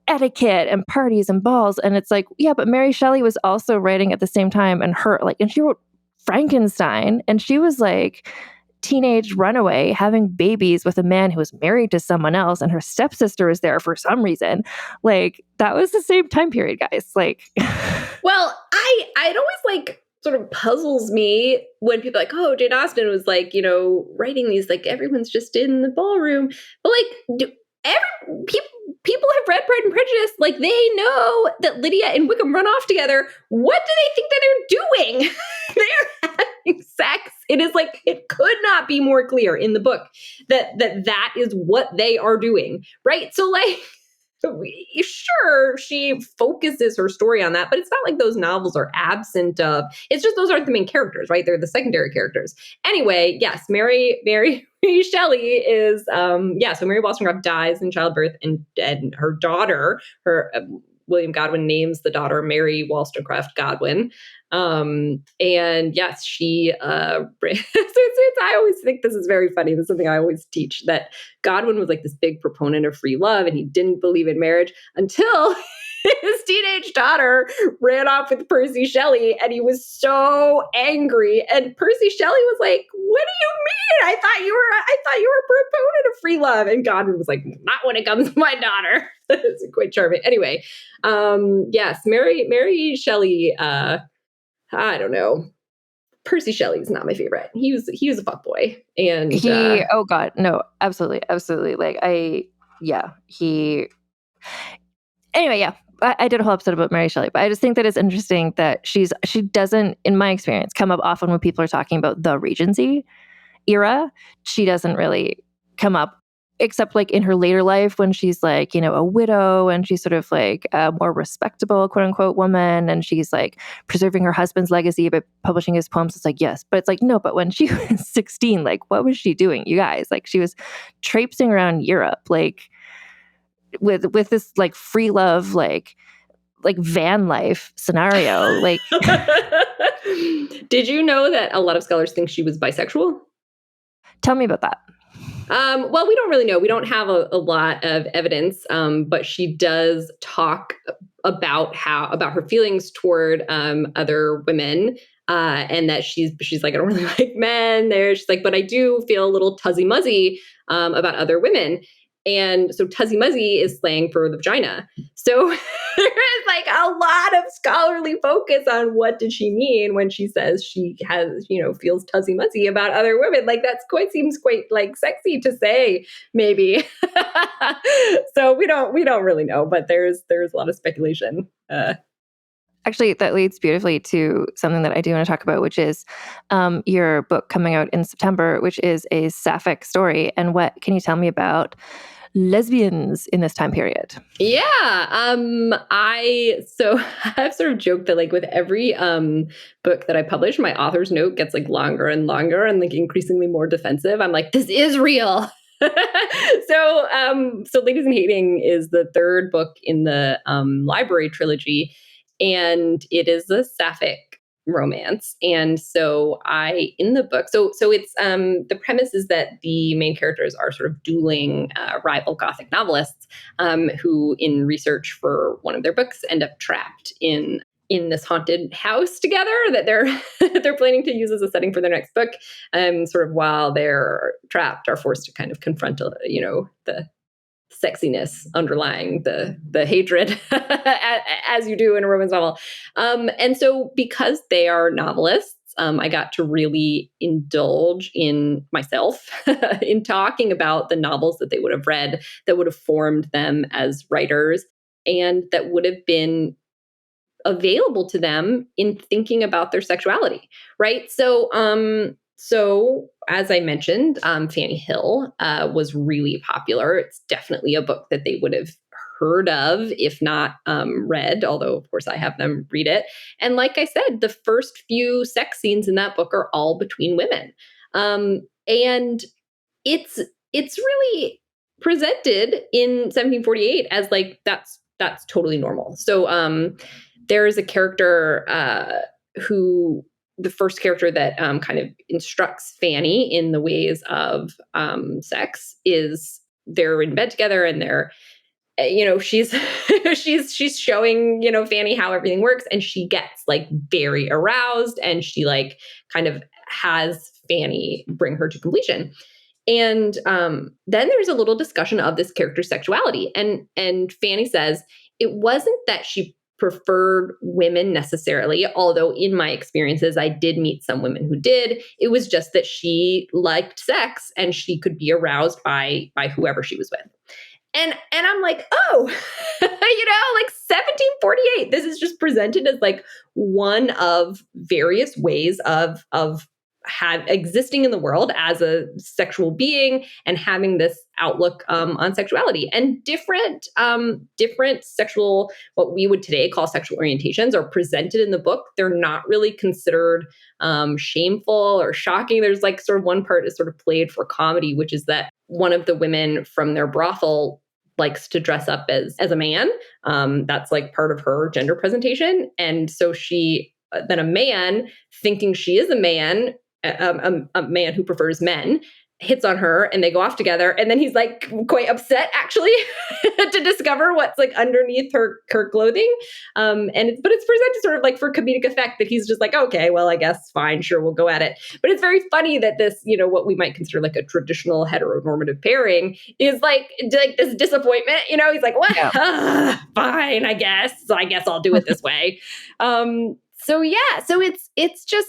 etiquette and parties and balls. And it's like, yeah, but Mary Shelley was also writing at the same time and she wrote Frankenstein and she was like teenage runaway having babies with a man who was married to someone else and her stepsister was there for some reason. Like that was the same time period, guys. Like well, it always like sort of puzzles me when people are like, oh, Jane Austen was like, writing these like everyone's just in the ballroom. But like people have read Pride and Prejudice, like they know that Lydia and Wickham run off together. What do they think that they're doing? They're having sex. It is like, it could not be more clear in the book that is what they are doing, right? So like, sure, she focuses her story on that, but it's not like those novels are absent of, it's just those aren't the main characters, right? They're the secondary characters. Anyway, yes, Mary Shelley is, so Mary Wollstonecraft dies in childbirth and her daughter, William Godwin names the daughter Mary Wollstonecraft Godwin. And yes, she, I always think this is very funny. This is something I always teach, that Godwin was like this big proponent of free love and he didn't believe in marriage until his teenage daughter ran off with Percy Shelley and he was so angry. And Percy Shelley was like, what do you mean? I thought you were a proponent of free love. And Godwin was like, not when it comes to my daughter. It's quite charming. Anyway, yes, Mary Shelley, I don't know. Percy Shelley is not my favorite. He was a fuckboy. And oh God, no, absolutely. Like anyway, yeah. I did a whole episode about Mary Shelley, but I just think that it's interesting that she doesn't, in my experience, come up often when people are talking about the Regency era. She doesn't really come up, except like in her later life when she's like, a widow and she's sort of like a more respectable, quote unquote, woman. And she's like preserving her husband's legacy by publishing his poems. It's like, yes, but it's like, no, but when she was 16, like, what was she doing, you guys? Like she was traipsing around Europe, like, with this like free love, like van life scenario. Like, did you know that a lot of scholars think she was bisexual? Tell me about that. Well, we don't really know. We don't have a lot of evidence, but she does talk about her feelings toward other women, and that she's like, I don't really like men. She's like, but I do feel a little tuzzy muzzy about other women. And so tuzzy muzzy is slang for the vagina. So there is like a lot of scholarly focus on what did she mean when she says she has, feels tuzzy muzzy about other women. Like seems quite like sexy to say, maybe. So we don't really know, but there's a lot of speculation. Actually, that leads beautifully to something that I do want to talk about, which is your book coming out in September, which is a sapphic story. And what can you tell me about lesbians in this time period? Yeah. I've sort of joked that like with every book that I publish, my author's note gets like longer and longer and like increasingly more defensive. I'm like, this is real. So Ladies in Hating is the third book in the library trilogy, and it is a sapphic romance. And so in the book, so it's the premise is that the main characters are sort of dueling rival Gothic novelists who, in research for one of their books, end up trapped in in this haunted house together that they're planning to use as a setting for their next book. Sort of while they're trapped, are forced to kind of confront, the sexiness underlying the hatred, as you do in a romance novel. And so because they are novelists, I got to really indulge in myself in talking about the novels that they would have read that would have formed them as writers and that would have been available to them in thinking about their sexuality, right? So as I mentioned, Fanny Hill was really popular. It's definitely a book that they would have heard of, if not read, although of course I have them read it. And like I said, the first few sex scenes in that book are all between women. And it's really presented in 1748 as like, that's totally normal. So there is a character who, the first character that kind of instructs Fanny in the ways of sex, is they're in bed together and they're, she's she's showing, Fanny how everything works, and she gets like very aroused, and she like kind of has Fanny bring her to completion. And then there's a little discussion of this character's sexuality, and Fanny says it wasn't that she preferred women necessarily, although in my experiences, I did meet some women who did. It was just that she liked sex and she could be aroused by whoever she was with. And I'm like, oh, like 1748, this is just presented as like one of various ways of existing in the world as a sexual being and having this outlook on sexuality. And different sexual, what we would today call sexual orientations, are presented in the book. They're not really considered shameful or shocking. There's like sort of one part is sort of played for comedy, which is that one of the women from their brothel likes to dress up as a man. That's like part of her gender presentation. And so then a man, thinking she is a man who prefers men, hits on her and they go off together. And then he's like quite upset actually to discover what's like underneath her clothing. But it's presented sort of like for comedic effect that he's just like, okay, well, I guess fine, sure, we'll go at it. But it's very funny that this, what we might consider like a traditional heteronormative pairing is like this disappointment, he's like, well, yeah. Fine, I guess. So I guess I'll do it this way. So it's just,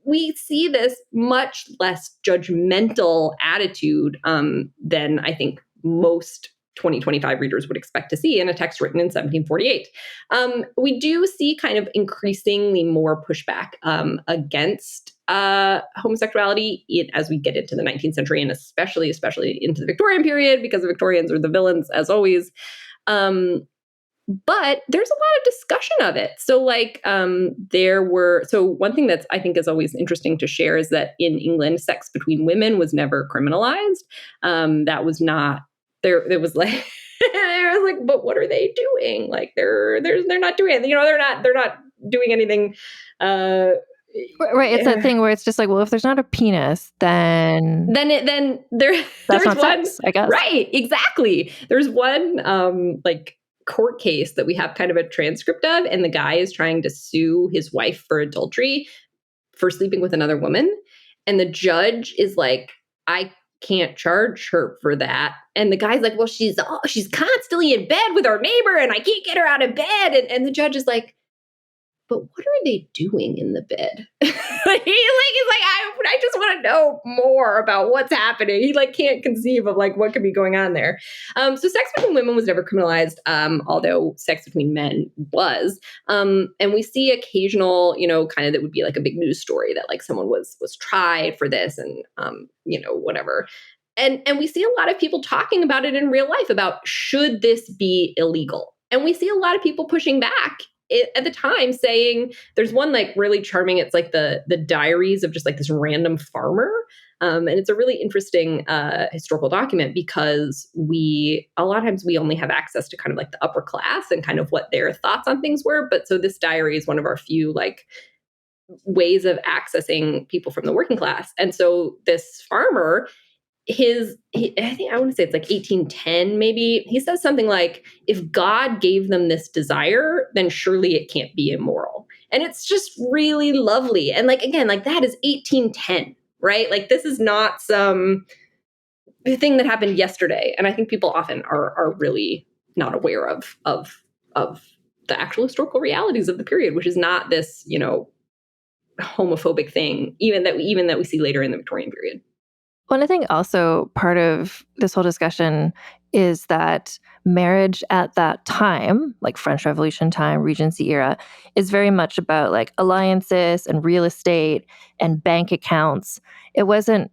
we see this much less judgmental attitude than I think most 2025 readers would expect to see in a text written in 1748. We do see kind of increasingly more pushback against homosexuality as we get into the 19th century, and especially into the Victorian period, because the Victorians are the villains as always. But there's a lot of discussion of it. So one thing that's I think is always interesting to share is that in England, sex between women was never criminalized. That was not there. It was like, it was like, but what are they doing? Like they're not doing anything. They're not doing anything. Right. It's that thing where it's just like, well, if there's not a penis, then there's not one, sex, I guess. Right. Exactly. There's one court case that we have kind of a transcript of, and the guy is trying to sue his wife for adultery for sleeping with another woman, and the judge is like, I can't charge her for that. And the guy's like, well, she's constantly in bed with our neighbor and I can't get her out of bed. And the judge is like, but what are they doing in the bed? He's like, I just want to know more about what's happening. He can't conceive of what could be going on there. So sex between women was never criminalized, although sex between men was. And we see occasional, kind of that would be like a big news story that someone was tried for this and, whatever. And we see a lot of people talking about it in real life about should this be illegal? And we see a lot of people pushing back at the time, saying there's one really charming. It's the diaries of just this random farmer. And it's a really interesting historical document because a lot of times we only have access to kind of the upper class and kind of what their thoughts on things were. But so this diary is one of our few ways of accessing people from the working class. And so this farmer I think I want to say it's like 1810, maybe. He says something like, if God gave them this desire, then surely it can't be immoral. And it's just really lovely. And like, again, like that is 1810, right? Like this is not some thing that happened yesterday. And I think people often are really not aware of the actual historical realities of the period, which is not this, homophobic thing, even that we see later in the Victorian period. Well, and I think also part of this whole discussion is that marriage at that time, like French Revolution time, Regency era, is very much about like alliances and real estate and bank accounts. It wasn't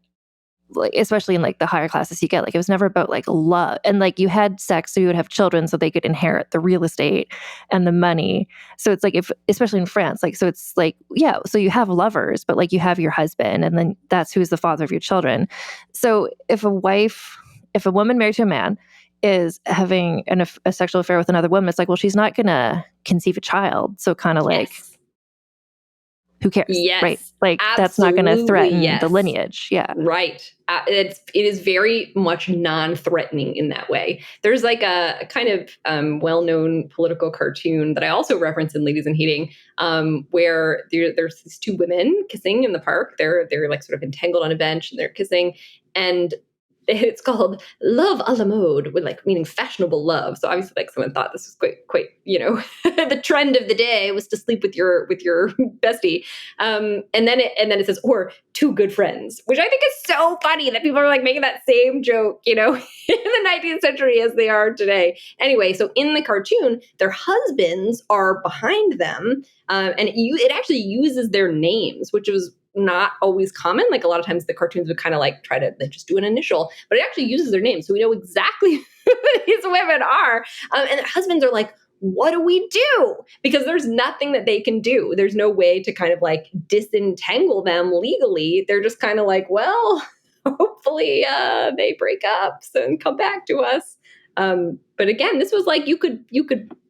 like, especially in like the higher classes you get, like it was never about like love. And like you had sex so you would have children so they could inherit the real estate and the money. So it's like, if especially in France, like, so it's like, yeah, so you have lovers, but like you have your husband and then that's who's the father of your children. So if a woman married to a man is having a sexual affair with another woman, it's like, well, she's not gonna conceive a child. So kind of like, who cares? Yes, right? Like that's not going to threaten the lineage. Yeah, right. It is very much non-threatening in that way. There's like a kind of well-known political cartoon that I also reference in Ladies in Heating, where there's these two women kissing in the park. They're like sort of entangled on a bench and they're kissing, and it's called Love a la mode, with like meaning fashionable love. So obviously, like someone thought this was quite the trend of the day was to sleep with your bestie. And then it says, or two good friends, which I think is so funny that people are like making that same joke, in the 19th century as they are today. Anyway, so in the cartoon, their husbands are behind them, and it actually uses their names, which was not always common. Like a lot of times the cartoons would kind of like try to just do an initial, but it actually uses their name. So we know exactly who these women are. And their husbands are like, what do we do? Because there's nothing that they can do. There's no way to kind of like disentangle them legally. They're just kind of like, well, hopefully they break up and come back to us. But again, this was like, you could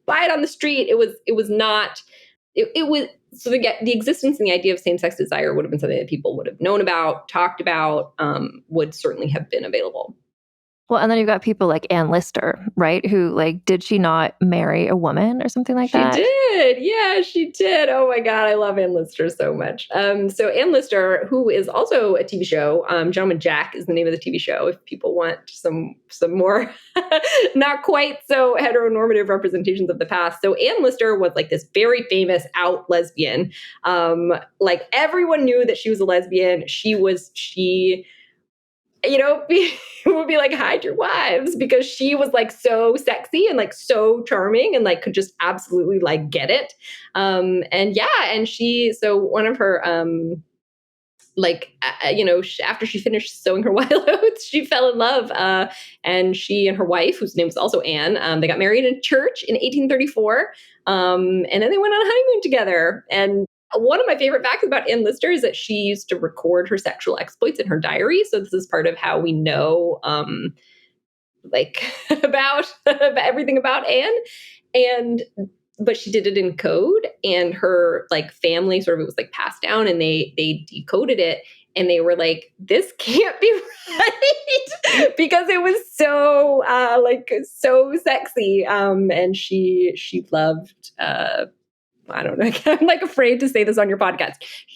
buy it on the street. It was not, it was, so the existence and the idea of same-sex desire would have been something that people would have known about, talked about, would certainly have been available. Well, and then you've got people like Anne Lister, right? Who like, did she not marry a woman or something like that? She did. Yeah, she did. Oh my God, I love Anne Lister so much. So Anne Lister, who is also a TV show, Gentleman Jack is the name of the TV show. If people want some more, not quite so heteronormative representations of the past. So Anne Lister was like this very famous out lesbian. Like everyone knew that she was a lesbian. She would be like, hide your wives, because she was like so sexy and like so charming and like could just absolutely like get it. So one of her, after she finished sewing her wild oats, she fell in love. And she and her wife, whose name was also Anne, they got married in church in 1834. And then they went on a honeymoon together. And one of my favorite facts about Anne Lister is that she used to record her sexual exploits in her diary. So this is part of how we know, about everything about Anne. But she did it in code, and her like family sort of, it was like passed down, and they decoded it, and they were like, this can't be right, because it was so so sexy. And she loved. I don't know. I'm like afraid to say this on your podcast,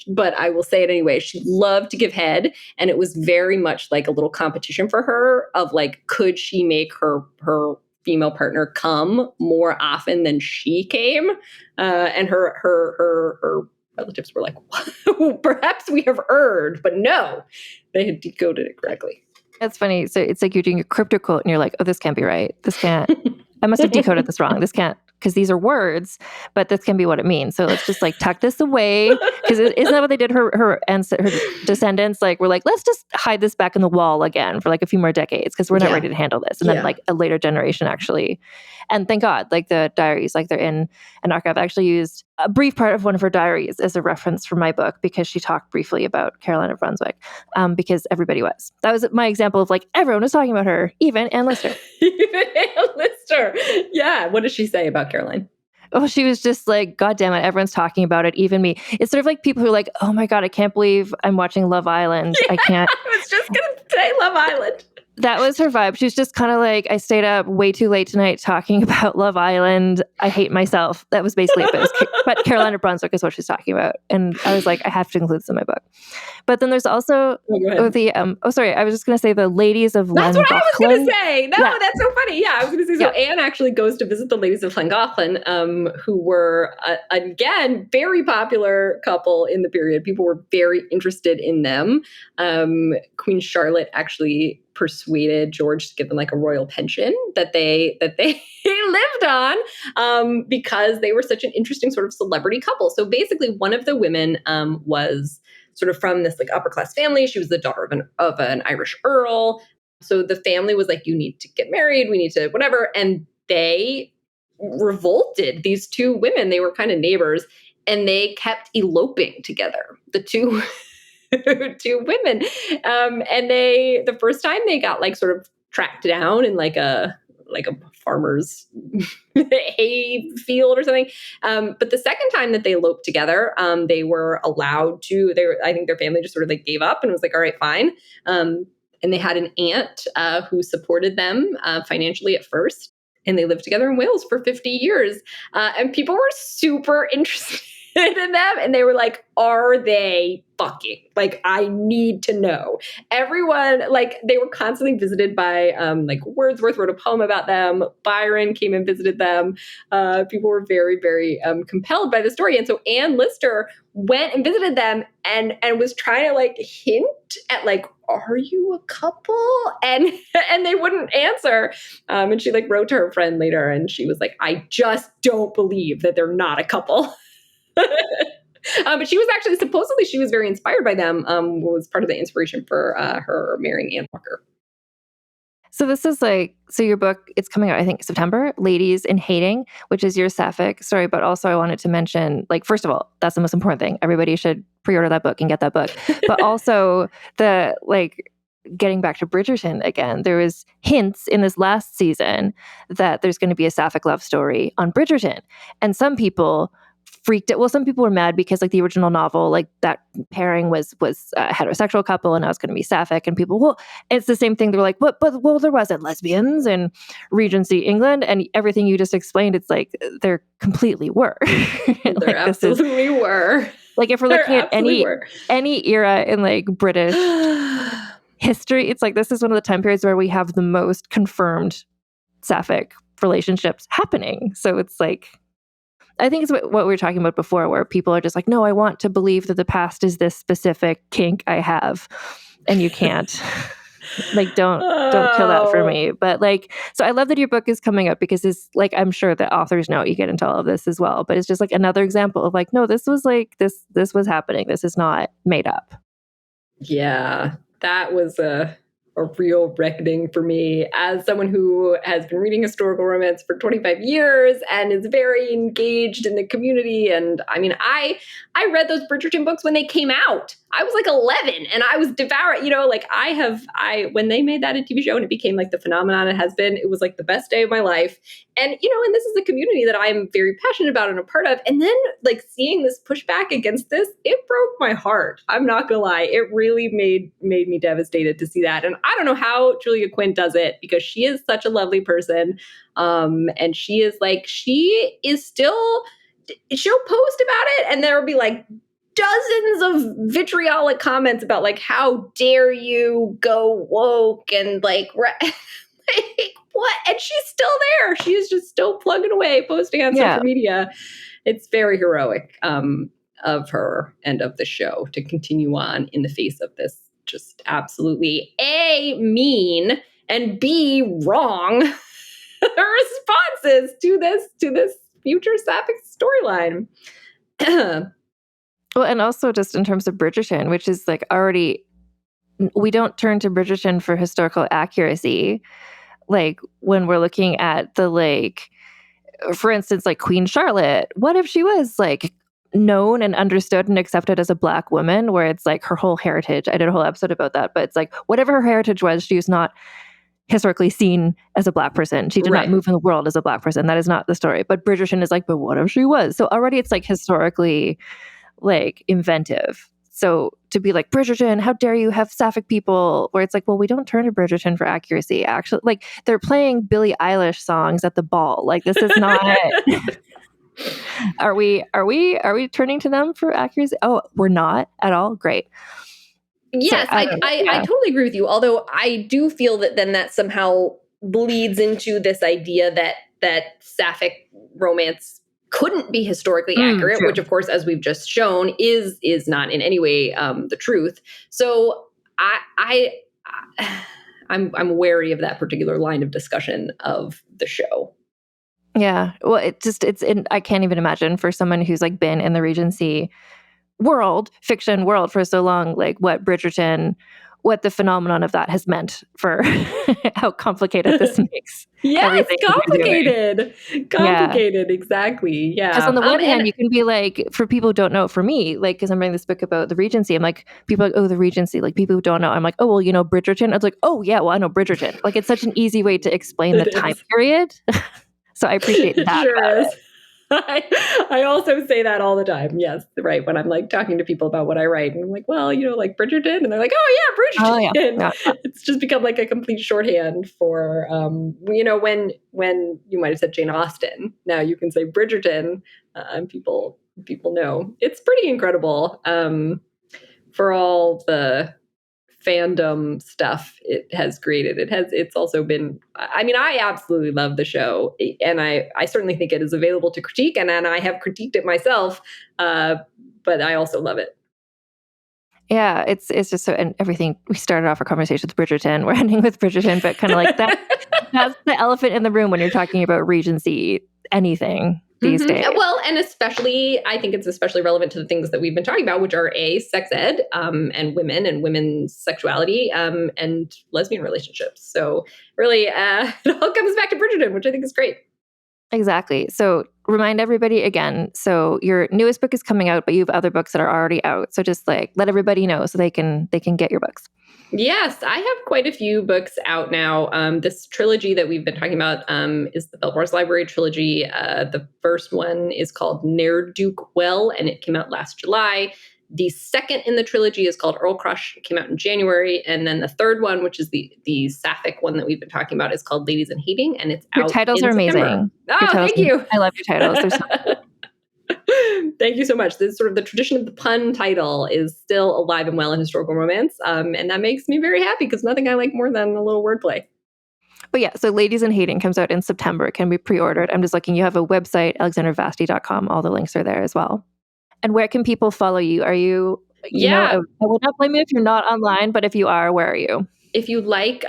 but I will say it anyway. She loved to give head, and it was very much like a little competition for her of like, could she make her female partner come more often than she came? And her relatives were like, perhaps we have erred, but no, they had decoded it correctly. That's funny. So it's like you're doing a crypto quote and you're like, oh, this can't be right. This can't, I must have decoded this wrong. This can't, because these are words, but this can be what it means. So let's just like tuck this away. Because isn't that what they did? Her descendants were like, let's just hide this back in the wall again for like a few more decades because we're not ready to handle this. And then like a later generation actually, and thank God, like the diaries, like they're in an archive. I actually used a brief part of one of her diaries as a reference for my book because she talked briefly about Caroline of Brunswick, because everybody was. That was my example of like everyone was talking about her, even Anne Lister. Even Anne Lister. Yeah. What does she say about Caroline? Oh, she was just like, God damn it, everyone's talking about it, even me. It's sort of like people who are like, oh my God, I can't believe I'm watching Love Island. Yeah, I can't. I was just going to say Love Island. That was her vibe. She was just kind of like, I stayed up way too late tonight talking about Love Island. I hate myself. That was basically it. But Carolina Brunswick is what she's talking about. And I was like, I have to include this in my book. But then there's also I was just going to say the Ladies of Llangollen. That's what I was going to say. No, yeah. That's so funny. Yeah, I was going to say, so Anne actually goes to visit the Ladies of Llangollen, who were, again, very popular couple in the period. People were very interested in them. Queen Charlotte actually persuaded George to give them like a royal pension that they lived on because they were such an interesting sort of celebrity couple. So basically one of the women was sort of from this like upper class family. She was the daughter of an Irish earl. So the family was like, you need to get married, we need to whatever. And they revolted, these two women. They were kind of neighbors and they kept eloping together, the two women. And the first time they got like sort of tracked down in like a farmer's hay field or something. But the second time that they eloped together, they were allowed to, I think their family just sort of like gave up and was like, all right, fine. And they had an aunt who supported them financially at first. And they lived together in Wales for 50 years. And people were super interested in them. And they were like, are they fucking? Like, I need to know. Everyone, like, they were constantly visited by, like, Wordsworth wrote a poem about them. Byron came and visited them. People were very, very compelled by the story. And so Anne Lister went and visited them and was trying to, like, hint at, like, are you a couple? And they wouldn't answer. And she, like, wrote to her friend later and she was like, I just don't believe that they're not a couple. But she was actually, supposedly she was very inspired by them, was part of the inspiration for her marrying Anne Walker. So this is like, so your book, it's coming out, I think, September, Ladies in Hating, which is your sapphic story. But also I wanted to mention, like, first of all, that's the most important thing. Everybody should pre-order that book and get that book. But also the, like, getting back to Bridgerton again, there was hints in this last season that there's going to be a sapphic love story on Bridgerton. And some people freaked out. Well, some people were mad because like the original novel, like that pairing was a heterosexual couple and now it's going to be sapphic, and people, well, it's the same thing. They were like, but there wasn't lesbians in Regency England, and everything you just explained, it's like there completely were. There like, absolutely were. Like if we're looking at any era in like British history, it's like this is one of the time periods where we have the most confirmed sapphic relationships happening. So it's like, I think it's what we were talking about before, where people are just like, no, I want to believe that the past is this specific kink I have, and you can't. Like, don't kill that for me. But like, so I love that your book is coming up because it's like, I'm sure that authors know you get into all of this as well. But it's just like another example of like, no, this was like this was happening. This is not made up. Yeah, that was a real reckoning for me as someone who has been reading historical romance for 25 years and is very engaged in the community. And I mean, I read those Bridgerton books when they came out. I was like 11 and I was devouring, like when they made that a TV show and it became like the phenomenon it has been, it was like the best day of my life. And, and this is a community that I'm very passionate about and a part of. And then like seeing this pushback against this, it broke my heart. I'm not gonna lie. It really made me devastated to see that. And I don't know how Julia Quinn does it because she is such a lovely person. And she'll post about it and there'll be like dozens of vitriolic comments about like, how dare you go woke and like, like what? And she's still there. She is just still plugging away, posting on social media. It's very heroic of her and of the show to continue on in the face of this just absolutely A, mean, and B, wrong responses to this future sapphic storyline. Well, and also just in terms of Bridgerton, which is like already, we don't turn to Bridgerton for historical accuracy. Like when we're looking at the, like, for instance, like Queen Charlotte, what if she was like known and understood and accepted as a Black woman, where it's like her whole heritage, I did a whole episode about that, but it's like whatever her heritage was, she was not historically seen as a Black person. She did not move in the world as a Black person. That is not the story. But Bridgerton is like, but what if she was? So already it's like historically like inventive. So to be like, Bridgerton, how dare you have sapphic people? Where it's like, well, we don't turn to Bridgerton for accuracy. Actually, like they're playing Billie Eilish songs at the ball. Like this is not. Are we turning to them for accuracy? Oh, we're not at all. Great. Yes, I totally agree with you. Although I do feel that then that somehow bleeds into this idea that sapphic romance couldn't be historically accurate, which of course, as we've just shown, is not in any way the truth. So I'm wary of that particular line of discussion of the show. Yeah, well, I can't even imagine for someone who's like been in the Regency fiction world for so long, like what the phenomenon of that has meant for how complicated this makes. Yes, complicated, exactly. Yeah. Because on the one hand, you can be like, for people who don't know, for me, like, because I'm writing this book about the Regency, I'm like, people are like, oh, the Regency, like people who don't know, I'm like, oh, well, you know, Bridgerton. I was like, oh, yeah, well, I know Bridgerton. Like, it's such an easy way to explain the time period. So I appreciate that. Sure is. I also say that all the time. Yes, right. When I'm like talking to people about what I write, and I'm like, well, you know, like Bridgerton, and they're like, oh yeah, Bridgerton. Oh, yeah. It's just become like a complete shorthand for, you know, when you might have said Jane Austen, now you can say Bridgerton, and people know. It's pretty incredible for all the fandom stuff it has created. It's also been, I mean, I absolutely love the show, and I certainly think it is available to critique, and I have critiqued it myself, but I also love it. Yeah, it's just so, and everything, we started off our conversation with Bridgerton, we're ending with Bridgerton, but kind of like that's the elephant in the room when you're talking about Regency anything these days. Well, and especially, I think it's especially relevant to the things that we've been talking about, which are sex ed, and women and women's sexuality, and lesbian relationships. So really, it all comes back to Bridgerton, which I think is great. Exactly. So remind everybody again. So your newest book is coming out, but you have other books that are already out. So just like let everybody know so they can get your books. Yes, I have quite a few books out now. This trilogy that we've been talking about is the Belvoir's Library trilogy. The first one is called Ne'er-Duke Well, and it came out last July. The second in the trilogy is called Earl Crush. It came out in January. And then the third one, which is the sapphic one that we've been talking about, is called Ladies in Hating, and it's your out titles in are September. Amazing. Oh, thank you. I love your titles. They're so cool. Thank you so much. This sort of the tradition of the pun title is still alive and well in historical romance. And that makes me very happy because nothing I like more than a little wordplay. But yeah, so Ladies in Hating comes out in September. It can be pre-ordered. I'm just looking. You have a website, alexandravasti.com. All the links are there as well. And where can people follow you? Are you know, I would not blame you if you're not online, but if you are, where are you? If you like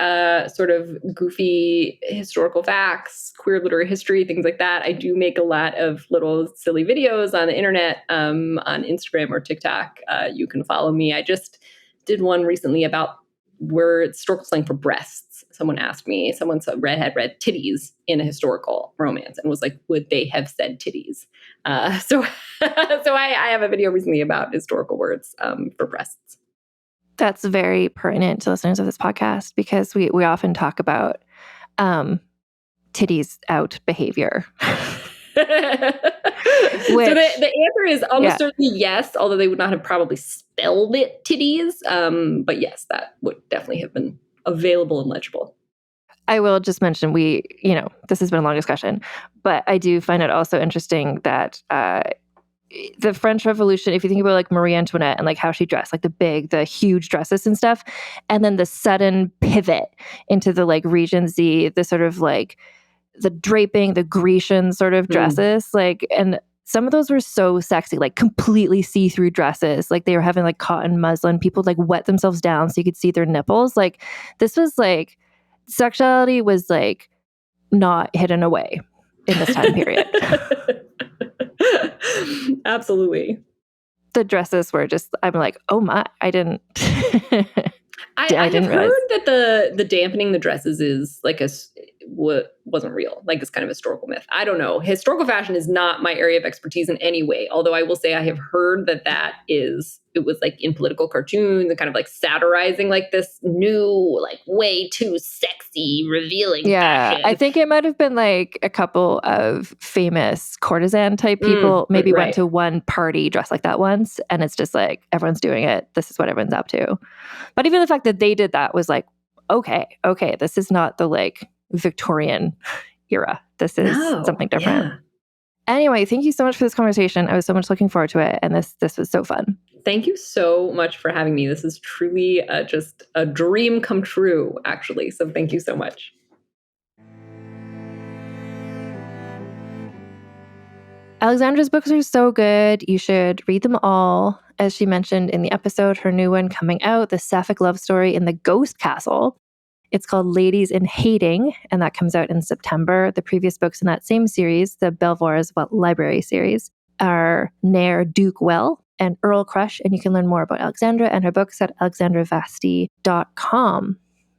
sort of goofy historical facts, queer literary history, things like that, I do make a lot of little silly videos on the internet, on Instagram or TikTok. You can follow me. I just did one recently about historical slang for breasts. Someone asked me, someone had read titties in a historical romance and was like, would they have said titties? So I have a video recently about historical words for breasts. That's very pertinent to listeners of this podcast because we often talk about titties out behavior. So the answer is almost certainly yes, although they would not have probably spelled it titties. But yes, that would definitely have been available and legible. I will just mention this has been a long discussion, but I do find it also interesting that the French Revolution, if you think about like Marie Antoinette and like how she dressed, like the huge dresses and stuff, and then the sudden pivot into the like Regency, the sort of like the draping, the Grecian sort of dresses, like, and some of those were so sexy, like completely see-through dresses. Like they were having like cotton muslin. People like wet themselves down so you could see their nipples. Like this was like, sexuality was like not hidden away in this time period. Absolutely. The dresses were just, I'm like, oh my, I didn't. I didn't heard that the dampening the dresses is like wasn't real, like this kind of historical myth. I don't know. Historical fashion is not my area of expertise in any way. Although I will say I have heard it was like in political cartoons and kind of like satirizing like this new, like way too sexy, revealing fashion. I think it might have been like a couple of famous courtesan type people maybe went to one party dressed like that once. And it's just like, everyone's doing it. This is what everyone's up to. But even the fact that they did that was like, okay, this is not the like Victorian era. This is something different. Yeah. Anyway, thank you so much for this conversation. I was so much looking forward to it. And this was so fun. Thank you so much for having me. This is truly just a dream come true, actually. So thank you so much. Alexandra's books are so good. You should read them all. As she mentioned in the episode, her new one coming out, The Sapphic Love Story in the Ghost Castle. It's called Ladies in Hating, and that comes out in September. The previous books in that same series, the Belvoir's Library series, are Nair Duke Well and Earl Crush, and you can learn more about Alexandra and her books at alexandravasti.com.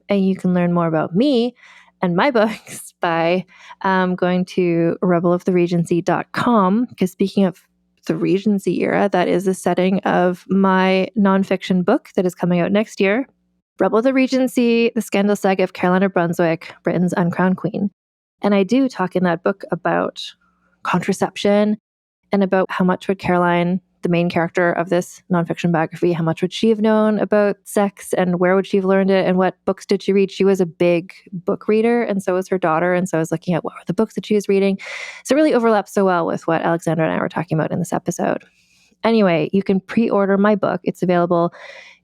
And you can learn more about me and my books by going to rebeloftheregency.com, because speaking of the Regency era, that is the setting of my nonfiction book that is coming out next year, Rebel of the Regency, The Scandal Saga of Caroline of Brunswick, Britain's Uncrowned Queen. And I do talk in that book about contraception and about how much would Caroline, the main character of this nonfiction biography, how much would she have known about sex and where would she have learned it and what books did she read? She was a big book reader, and so was her daughter. And so I was looking at what were the books that she was reading. So it really overlaps so well with what Alexandra and I were talking about in this episode. Anyway, you can pre-order my book. It's available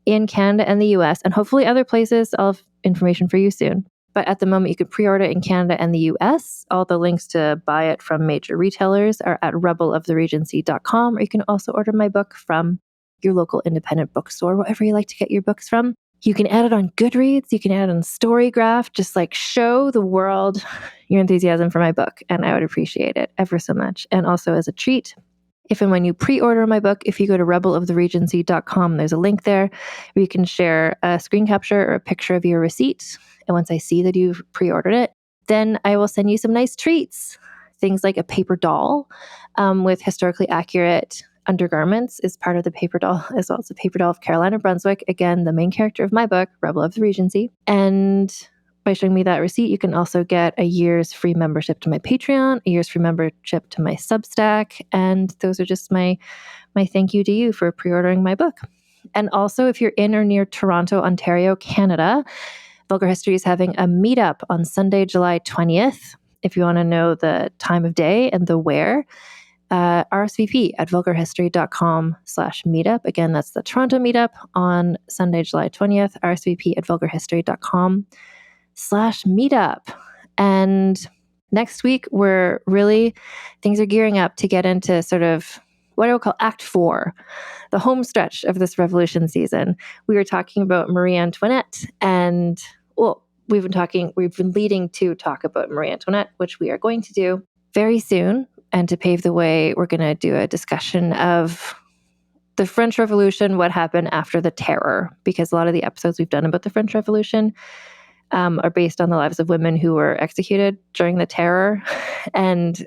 in Canada and the US, and hopefully other places. I'll have information for you soon. But at the moment, you can pre-order it in Canada and the US. All the links to buy it from major retailers are at rebeloftheregency.com, or you can also order my book from your local independent bookstore, wherever you like to get your books from. You can add it on Goodreads. You can add it on Storygraph. Just like show the world your enthusiasm for my book, and I would appreciate it ever so much. And also as a treat, if and when you pre-order my book, if you go to rebeloftheregency.com, there's a link there where you can share a screen capture or a picture of your receipt. And once I see that you've pre-ordered it, then I will send you some nice treats. Things like a paper doll with historically accurate undergarments is part of the paper doll as well. It's a paper doll of Caroline of Brunswick, again, the main character of my book, Rebel of the Regency. And by showing me that receipt, you can also get a year's free membership to my Patreon, a year's free membership to my Substack, and those are just my thank you to you for pre-ordering my book. And also, if you're in or near Toronto, Ontario, Canada, Vulgar History is having a meetup on Sunday, July 20th. If you want to know the time of day and the where, RSVP at vulgarhistory.com/meetup. Again, that's the Toronto meetup on Sunday, July 20th, RSVP at vulgarhistory.com/meetup. And next week, things are gearing up to get into sort of what I would call Act 4, the home stretch of this revolution season. We were talking about Marie Antoinette, and we've been leading to talk about Marie Antoinette, which we are going to do very soon. And to pave the way, we're going to do a discussion of the French Revolution, what happened after the Terror, because a lot of the episodes we've done about the French Revolution are based on the lives of women who were executed during the Terror. And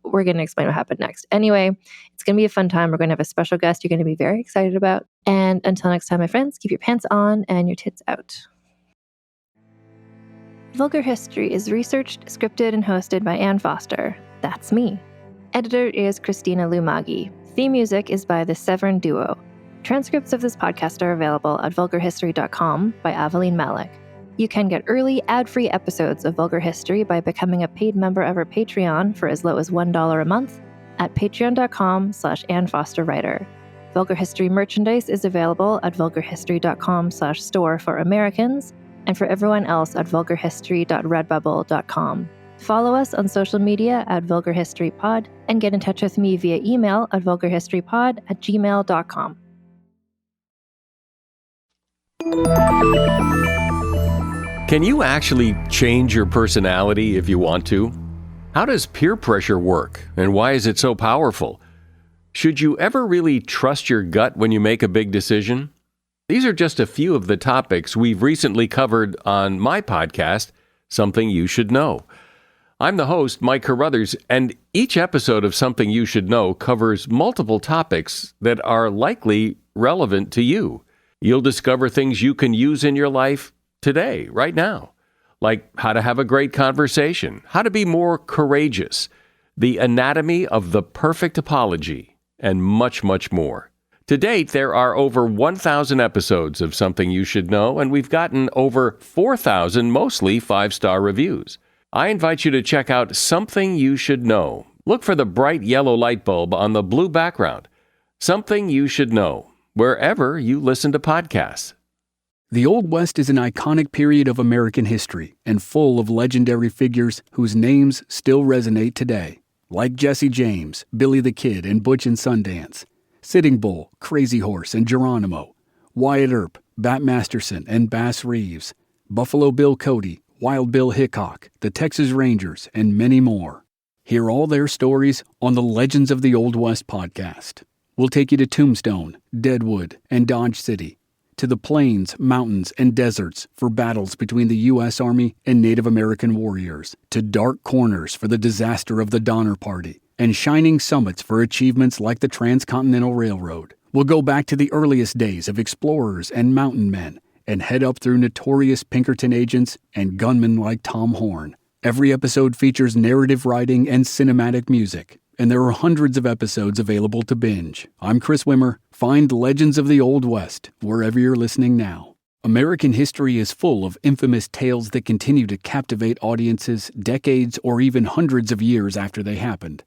we're going to explain what happened next. Anyway, it's going to be a fun time. We're going to have a special guest you're going to be very excited about. And until next time, my friends, keep your pants on and your tits out. Vulgar History is researched, scripted, and hosted by Anne Foster. That's me. Editor is Christina Lumagi. Theme music is by the Severn Duo. Transcripts of this podcast are available at vulgarhistory.com by Aveline Malik. You can get early, ad-free episodes of Vulgar History by becoming a paid member of our Patreon for as low as $1 a month at patreon.com/AnneFosterWriter. Vulgar History merchandise is available at vulgarhistory.com/store for Americans, and for everyone else at vulgarhistory.redbubble.com. Follow us on social media at Vulgar History Pod, and get in touch with me via email at vulgarhistorypod@gmail.com. Can you actually change your personality if you want to? How does peer pressure work, and why is it so powerful? Should you ever really trust your gut when you make a big decision? These are just a few of the topics we've recently covered on my podcast, Something You Should Know. I'm the host, Mike Carruthers, and each episode of Something You Should Know covers multiple topics that are likely relevant to you. You'll discover things you can use in your life today, right now, like how to have a great conversation, how to be more courageous, the anatomy of the perfect apology, and much, much more. To date, there are over 1,000 episodes of Something You Should Know, and we've gotten over 4,000 mostly 5-star reviews. I invite you to check out Something You Should Know. Look for the bright yellow light bulb on the blue background. Something You Should Know, wherever you listen to podcasts. The Old West is an iconic period of American history and full of legendary figures whose names still resonate today, like Jesse James, Billy the Kid, and Butch and Sundance, Sitting Bull, Crazy Horse, and Geronimo, Wyatt Earp, Bat Masterson, and Bass Reeves, Buffalo Bill Cody, Wild Bill Hickok, the Texas Rangers, and many more. Hear all their stories on the Legends of the Old West podcast. We'll take you to Tombstone, Deadwood, and Dodge City, to the plains, mountains, and deserts for battles between the U.S. Army and Native American warriors, to dark corners for the disaster of the Donner Party, and shining summits for achievements like the Transcontinental Railroad. We'll go back to the earliest days of explorers and mountain men, and head up through notorious Pinkerton agents and gunmen like Tom Horn. Every episode features narrative writing and cinematic music, and there are hundreds of episodes available to binge. I'm Chris Wimmer. Find Legends of the Old West wherever you're listening now. American history is full of infamous tales that continue to captivate audiences decades or even hundreds of years after they happened.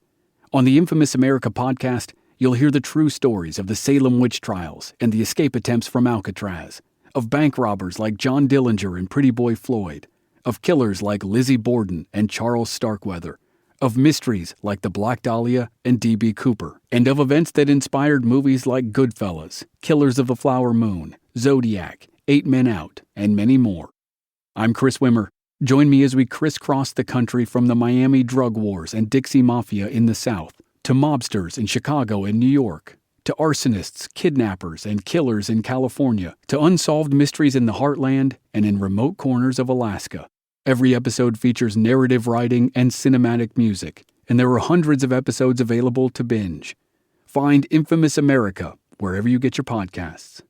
On the Infamous America podcast, you'll hear the true stories of the Salem witch trials and the escape attempts from Alcatraz, of bank robbers like John Dillinger and Pretty Boy Floyd, of killers like Lizzie Borden and Charles Starkweather, of mysteries like the Black Dahlia and D.B. Cooper, and of events that inspired movies like Goodfellas, Killers of the Flower Moon, Zodiac, 8 Men Out, and many more. I'm Chris Wimmer. Join me as we crisscross the country from the Miami drug wars and Dixie Mafia in the South, to mobsters in Chicago and New York, to arsonists, kidnappers, and killers in California, to unsolved mysteries in the heartland and in remote corners of Alaska. Every episode features narrative writing and cinematic music, and there are hundreds of episodes available to binge. Find Infamous America wherever you get your podcasts.